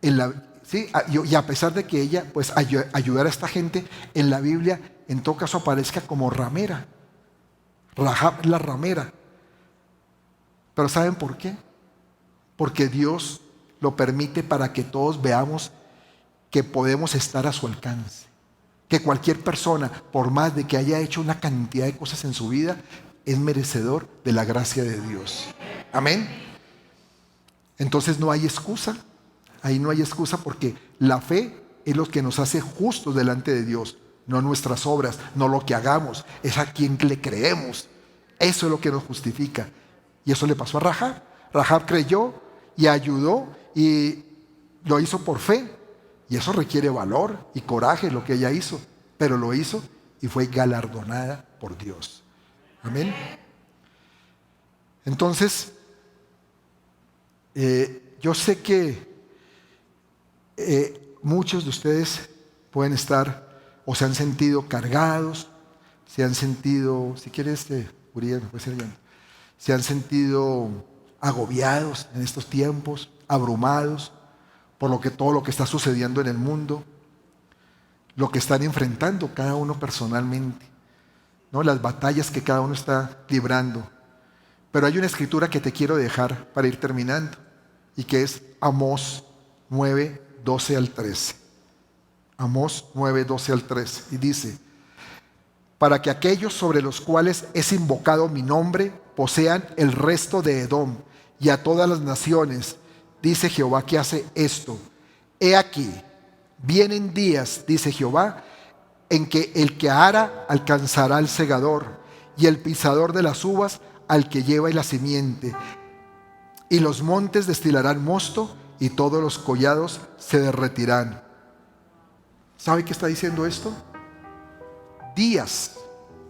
y a pesar de que ella pues ayudara a esta gente, en la Biblia en todo caso aparezca como ramera. Rahab la ramera. Pero ¿saben por qué? Porque Dios lo permite para que todos veamos que podemos estar a su alcance. Que cualquier persona, por más de que haya hecho una cantidad de cosas en su vida, es merecedor de la gracia de Dios. Amén. Entonces no hay excusa. Ahí no hay excusa porque la fe es lo que nos hace justos delante de Dios. No nuestras obras, no lo que hagamos. Es a quien le creemos. Eso es lo que nos justifica. Y eso le pasó a Rahab. Rahab creyó y ayudó y lo hizo por fe. Y eso requiere valor y coraje lo que ella hizo. Pero lo hizo y fue galardonada por Dios. Amén. Entonces, yo sé que muchos de ustedes pueden estar o se han sentido cargados, se han sentido, si quieres, Uriel, me puede ser bien, se han sentido agobiados en estos tiempos, abrumados por todo lo que está sucediendo en el mundo, lo que están enfrentando cada uno personalmente, ¿no? Las batallas que cada uno está librando. Pero hay una escritura que te quiero dejar para ir terminando y que es Amós 9, 12 al 13. Amós 9, 12 al 13. Y dice: para que aquellos sobre los cuales es invocado mi nombre posean el resto de Edom y a todas las naciones, dice Jehová que hace esto. He aquí, vienen días, dice Jehová, en que el que ara alcanzará al segador y el pisador de las uvas al que lleva la simiente. Y los montes destilarán mosto y todos los collados se derretirán. ¿Sabe qué está diciendo esto?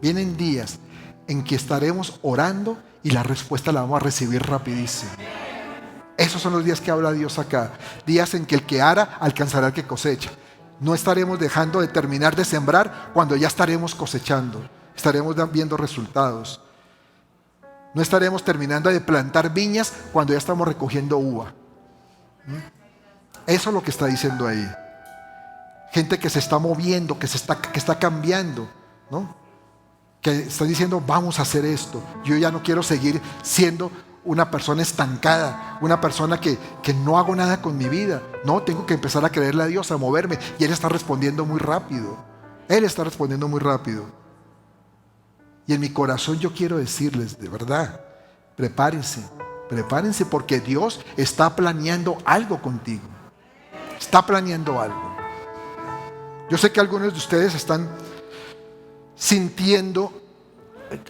Vienen días en que estaremos orando y la respuesta la vamos a recibir rapidísimo. Esos son los días que habla Dios acá. Días en que el que ara alcanzará al que cosecha. No estaremos dejando de terminar de sembrar cuando ya estaremos cosechando. Estaremos viendo resultados. No estaremos terminando de plantar viñas cuando ya estamos recogiendo uva. Eso es lo que está diciendo ahí. Gente que se está moviendo, que está cambiando, ¿no? Que está diciendo, vamos a hacer esto. Yo ya no quiero seguir siendo una persona estancada, una persona que no hago nada con mi vida. No, tengo que empezar a creerle a Dios, a moverme. Y Él está respondiendo muy rápido. Él está respondiendo muy rápido. Y en mi corazón yo quiero decirles, de verdad, prepárense porque Dios está planeando algo contigo. Está planeando algo. Yo sé que algunos de ustedes están sintiendo,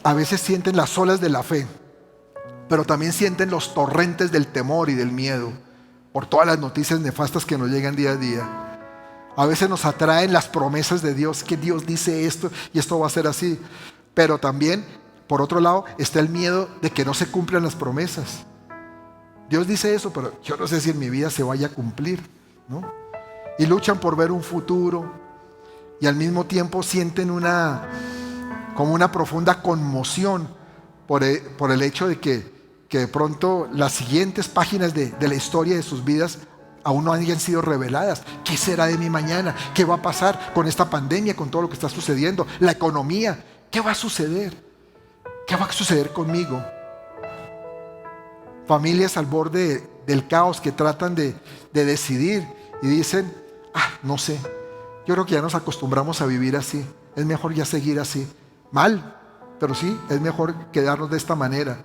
a veces sienten las olas de la fe, pero también sienten los torrentes del temor y del miedo por todas las noticias nefastas que nos llegan día a día. A veces nos atraen las promesas de Dios, que Dios dice esto y esto va a ser así. Pero también, por otro lado, está el miedo de que no se cumplan las promesas. Dios dice eso, pero yo no sé si en mi vida se vaya a cumplir, ¿no? Y luchan por ver un futuro y al mismo tiempo sienten como una profunda conmoción por el hecho de que de pronto las siguientes páginas de la historia de sus vidas aún no hayan sido reveladas. ¿Qué será de mí mañana? ¿Qué va a pasar con esta pandemia, con todo lo que está sucediendo? La economía. ¿Qué va a suceder? ¿Qué va a suceder conmigo? Familias al borde del caos que tratan de decidir y dicen, no sé, yo creo que ya nos acostumbramos a vivir así, es mejor ya seguir así. Mal, pero sí, es mejor quedarnos de esta manera.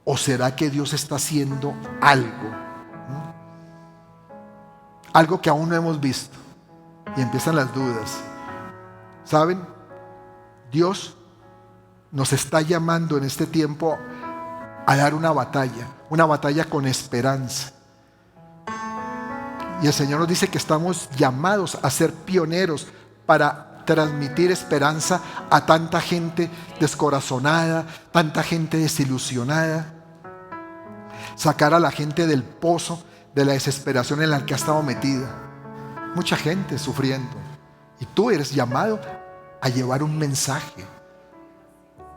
¿O será que Dios está haciendo algo? Algo que aún no hemos visto. Y empiezan las dudas. ¿Saben? Dios nos está llamando en este tiempo a dar una batalla con esperanza. Y el Señor nos dice que estamos llamados a ser pioneros para transmitir esperanza a tanta gente descorazonada, tanta gente desilusionada, sacar a la gente del pozo de la desesperación en la que ha estado metida. Mucha gente sufriendo. Y tú eres llamado a llevar un mensaje.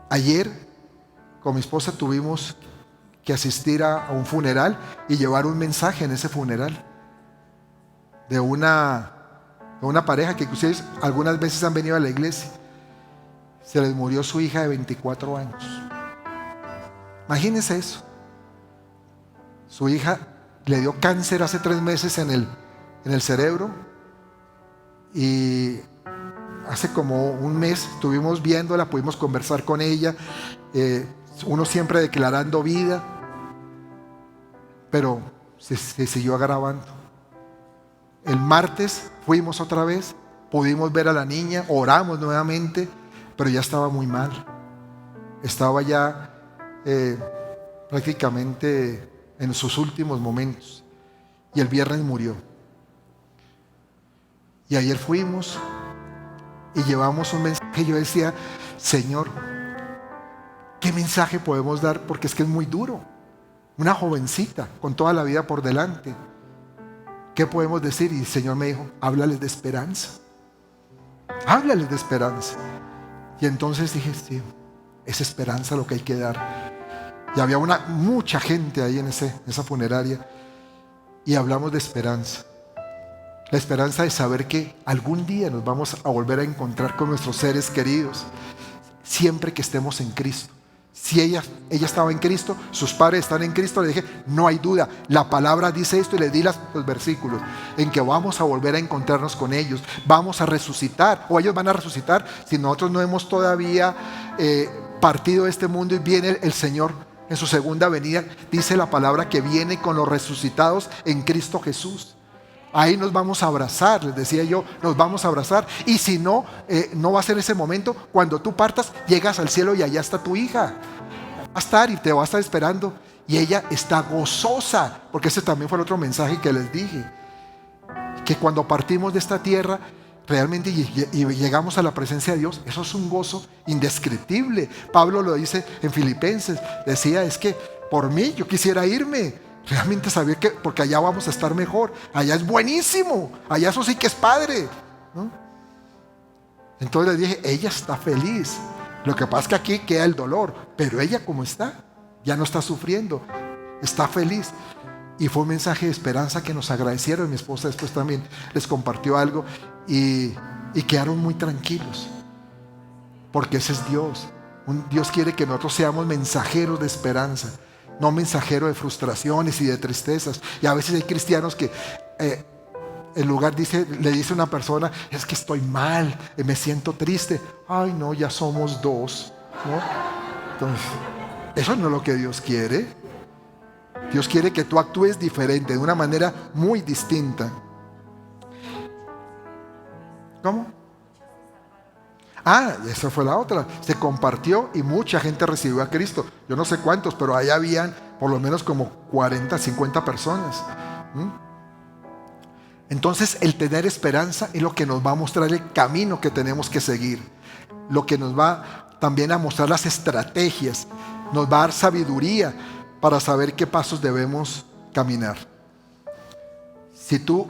Ayer con mi esposa tuvimos que asistir a un funeral y llevar un mensaje en ese funeral de una pareja que ustedes algunas veces han venido a la iglesia. Se les murió su hija de 24 años. Imagínense eso. Su hija le dio cáncer hace 3 meses en el cerebro y hace como un mes estuvimos viéndola, pudimos conversar con ella, uno siempre declarando vida, pero se siguió agravando. El martes fuimos otra vez, pudimos ver a la niña, oramos nuevamente, pero ya estaba muy mal. Estaba ya prácticamente en sus últimos momentos. Y el viernes murió. Y ayer fuimos y llevamos un mensaje. Yo decía, Señor, ¿qué mensaje podemos dar? Porque es que es muy duro. Una jovencita con toda la vida por delante. ¿Qué podemos decir? Y el Señor me dijo, háblales de esperanza. Háblales de esperanza. Y entonces dije, sí, es esperanza lo que hay que dar. Y había mucha gente ahí en esa funeraria. Y hablamos de esperanza. La esperanza de saber que algún día nos vamos a volver a encontrar con nuestros seres queridos. Siempre que estemos en Cristo. Si ella estaba en Cristo, sus padres están en Cristo, le dije, no hay duda, la palabra dice esto, y le di los versículos, en que vamos a volver a encontrarnos con ellos, vamos a resucitar, o ellos van a resucitar, si nosotros no hemos todavía partido de este mundo y viene el Señor en su segunda venida, dice la palabra que viene con los resucitados en Cristo Jesús. Ahí nos vamos a abrazar, les decía yo, nos vamos a abrazar. Y si no, no va a ser ese momento. Cuando tú partas, llegas al cielo y allá está tu hija. Va a estar y te va a estar esperando. Y ella está gozosa, porque ese también fue el otro mensaje que les dije. Que cuando partimos de esta tierra, realmente y llegamos a la presencia de Dios, eso es un gozo indescriptible. Pablo lo dice en Filipenses, decía, es que por mí yo quisiera irme. Realmente sabía que, porque allá vamos a estar mejor, allá es buenísimo, allá eso sí que es padre, ¿no? Entonces le dije, ella está feliz. Lo que pasa es que aquí queda el dolor, pero ella como está, ya no está sufriendo, está feliz. Y fue un mensaje de esperanza que nos agradecieron. Mi esposa después también les compartió algo y quedaron muy tranquilos, porque ese es Dios. Dios quiere que nosotros seamos mensajeros de esperanza, no mensajero de frustraciones y de tristezas. Y a veces hay cristianos que en lugar le dice a una persona, es que estoy mal, me siento triste. Ay no, ya somos dos, ¿no? Entonces, eso no es lo que Dios quiere. Dios quiere que tú actúes diferente, de una manera muy distinta. ¿Cómo? Esa fue la otra. Se compartió y mucha gente recibió a Cristo. Yo no sé cuántos, pero ahí habían por lo menos como 40, 50 personas. Entonces el tener esperanza es lo que nos va a mostrar el camino que tenemos que seguir. Lo que nos va también a mostrar las estrategias. Nos va a dar sabiduría para saber qué pasos debemos caminar. Si tú,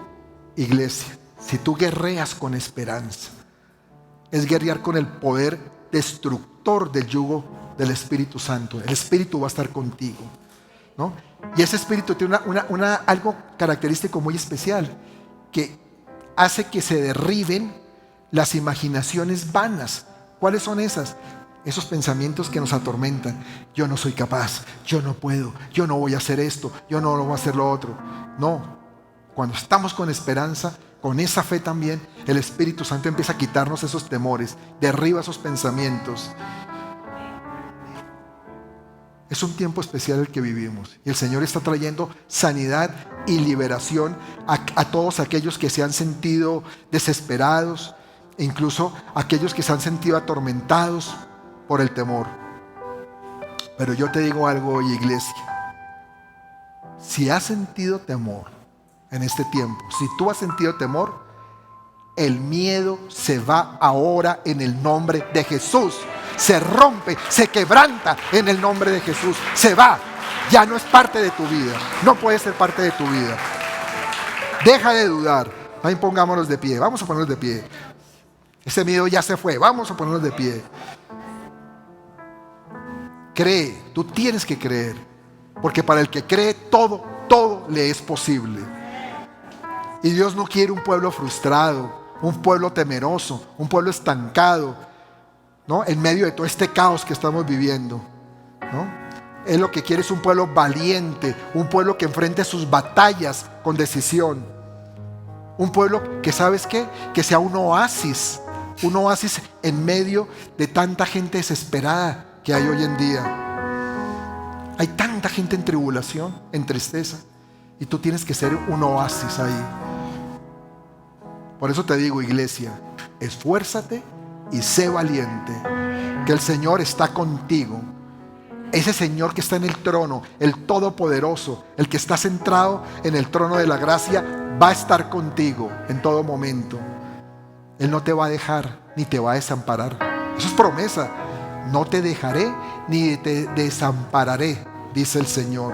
iglesia, si tú guerreas con esperanza, es guerrear con el poder destructor del yugo del Espíritu Santo. El Espíritu va a estar contigo, ¿no? Y ese Espíritu tiene algo característico muy especial, que hace que se derriben las imaginaciones vanas. ¿Cuáles son esas? Esos pensamientos que nos atormentan. Yo no soy capaz, yo no puedo, yo no voy a hacer esto, yo no voy a hacer lo otro. No, cuando estamos con esperanza, con esa fe también, el Espíritu Santo empieza a quitarnos esos temores, derriba esos pensamientos. Es un tiempo especial el que vivimos y el Señor está trayendo sanidad y liberación a todos aquellos que se han sentido desesperados, e incluso aquellos que se han sentido atormentados por el temor. Pero yo te digo algo hoy, iglesia, si has sentido temor en este tiempo, si tú has sentido temor, el miedo se va ahora en el nombre de Jesús. Se rompe, se quebranta en el nombre de Jesús. Se va, ya no es parte de tu vida. No puede ser parte de tu vida. Deja de dudar. Ahí pongámonos de pie, vamos a ponernos de pie. Ese miedo ya se fue, vamos a ponernos de pie. Cree, tú tienes que creer, porque para el que cree todo le es posible. Y Dios no quiere un pueblo frustrado, un pueblo temeroso, un pueblo estancado, ¿no? En medio de todo este caos que estamos viviendo, ¿no? Él lo que quiere es un pueblo valiente, un pueblo que enfrente sus batallas con decisión, un pueblo que, ¿sabes qué? Que sea un oasis en medio de tanta gente desesperada que hay hoy en día. Hay tanta gente en tribulación, en tristeza. Y tú tienes que ser un oasis ahí. Por eso te digo, iglesia, esfuérzate y sé valiente, que el Señor está contigo. Ese Señor que está en el trono, el Todopoderoso, el que está centrado en el trono de la gracia, va a estar contigo en todo momento. Él no te va a dejar ni te va a desamparar. Eso es promesa. No te dejaré ni te desampararé, dice el Señor.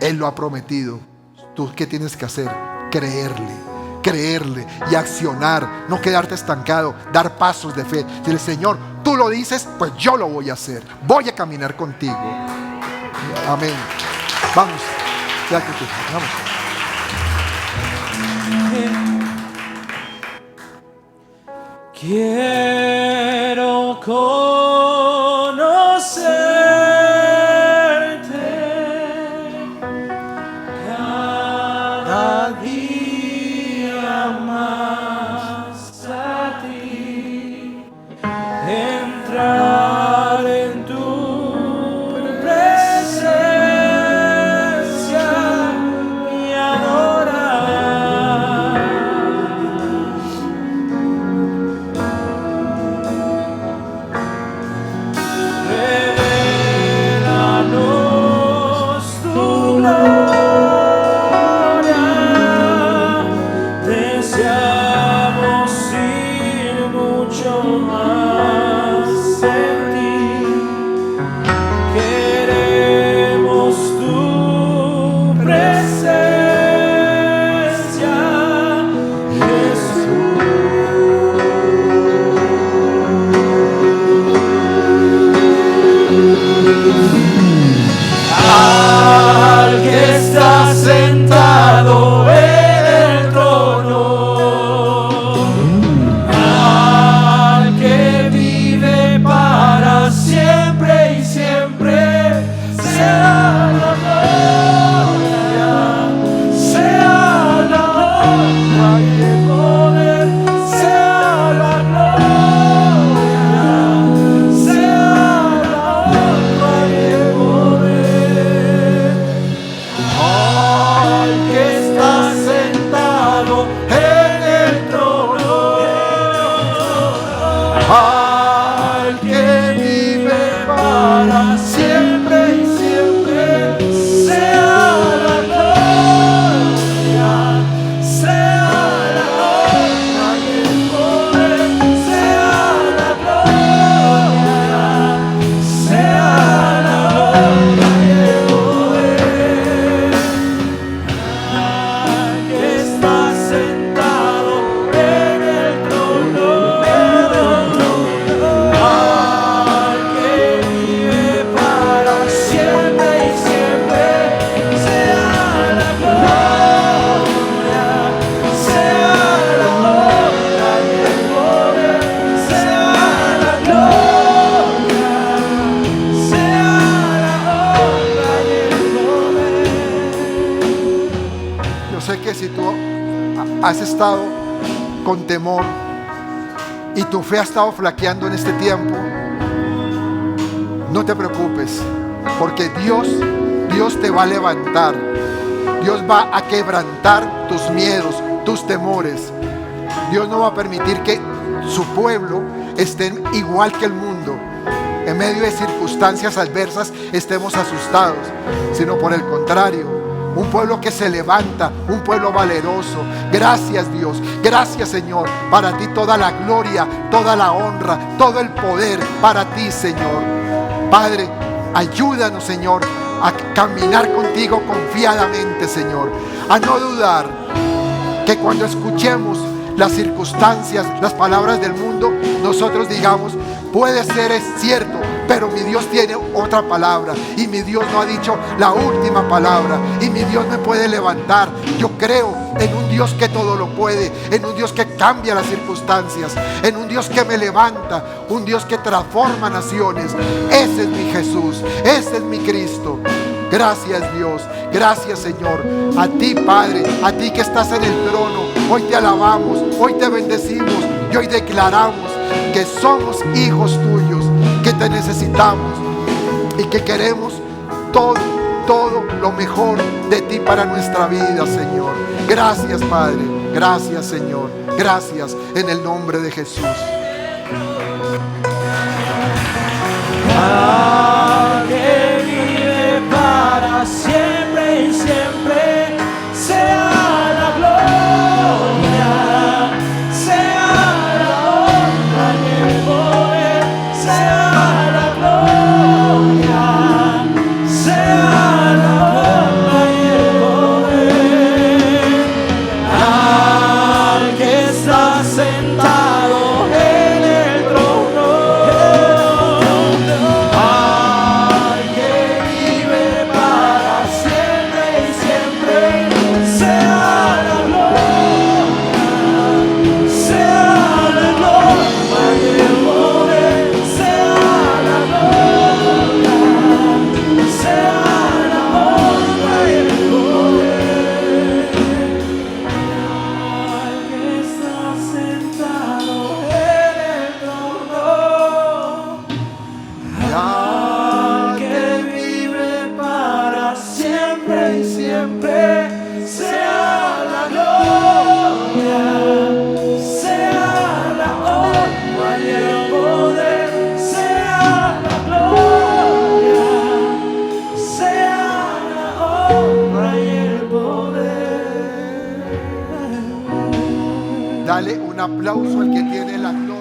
Él lo ha prometido. ¿Tú qué tienes que hacer? Creerle y accionar, no quedarte estancado, dar pasos de fe. Si el Señor, tú lo dices, pues yo lo voy a hacer. Voy a caminar contigo. Amén. Vamos, ya que tú, vamos. Quiero conocerte cada día más a ti, entrar en tu presencia y adorar. Revélanos tu gloria, deseamos ir mucho más en ti, queremos tu presencia, Jesús. Al que está sentado en el trono, al que vive para siempre y siempre, sea la gloria, sea la honra y el poder, sea la gloria, sea la honra y el poder. Al que está sentado en el trono, al que vive para siempre y siempre, sea la gloria, sea la honra y el poder, sea la gloria, sea la honra y el poder. Al que está sentado en el trono, al que vive para siempre y siempre, sea la gloria, sea la honra y el poder, sea la gloria, sea la honra y el poder. Yo sé que si tú has estado con temor y tu fe ha estado flaqueando en este tiempo, no te preocupes, porque Dios te va a levantar. Dios va a quebrantar tus miedos, tus temores. Dios no va a permitir que su pueblo esté igual que el mundo. En medio de circunstancias adversas estemos asustados, sino por el contrario, un pueblo que se levanta, un pueblo valeroso. Gracias, Dios, gracias, Señor. Para ti toda la gloria, toda la honra, todo el poder para ti, Señor. Padre, ayúdanos, Señor, a caminar contigo confiadamente, Señor, a no dudar que cuando escuchemos las circunstancias, las palabras del mundo, nosotros digamos: puede ser, es cierto, pero mi Dios tiene otra palabra, y mi Dios no ha dicho la última palabra, y mi Dios me puede levantar. Yo creo en un Dios que todo lo puede, en un Dios que cambia las circunstancias, en un Dios que me levanta, un Dios que transforma naciones. Ese es mi Jesús, ese es mi Cristo. Gracias, Dios, gracias, Señor. A ti, Padre, a ti que estás en el trono, hoy te alabamos, hoy te bendecimos y hoy declaramos que somos hijos tuyos, que te necesitamos y que queremos todo todo lo mejor de ti para nuestra vida, Señor. Gracias, Padre. Gracias, Señor. Gracias en el nombre de Jesús. Al que vive para siempre y siempre, sea la gloria, sea la honra y el poder, sea la gloria, sea la honra y el poder. Al que está sentado en el trono, al que vive para siempre y siempre, sea la gloria, sea la gloria y el poder, sea la gloria, sea la honra y el poder. Al que está sentado en el trono, al que vive para siempre y siempre, sea la gloria, sea la honra y el poder, sea la gloria, sea la honra y el poder. Dale un aplauso al que tiene la gloria.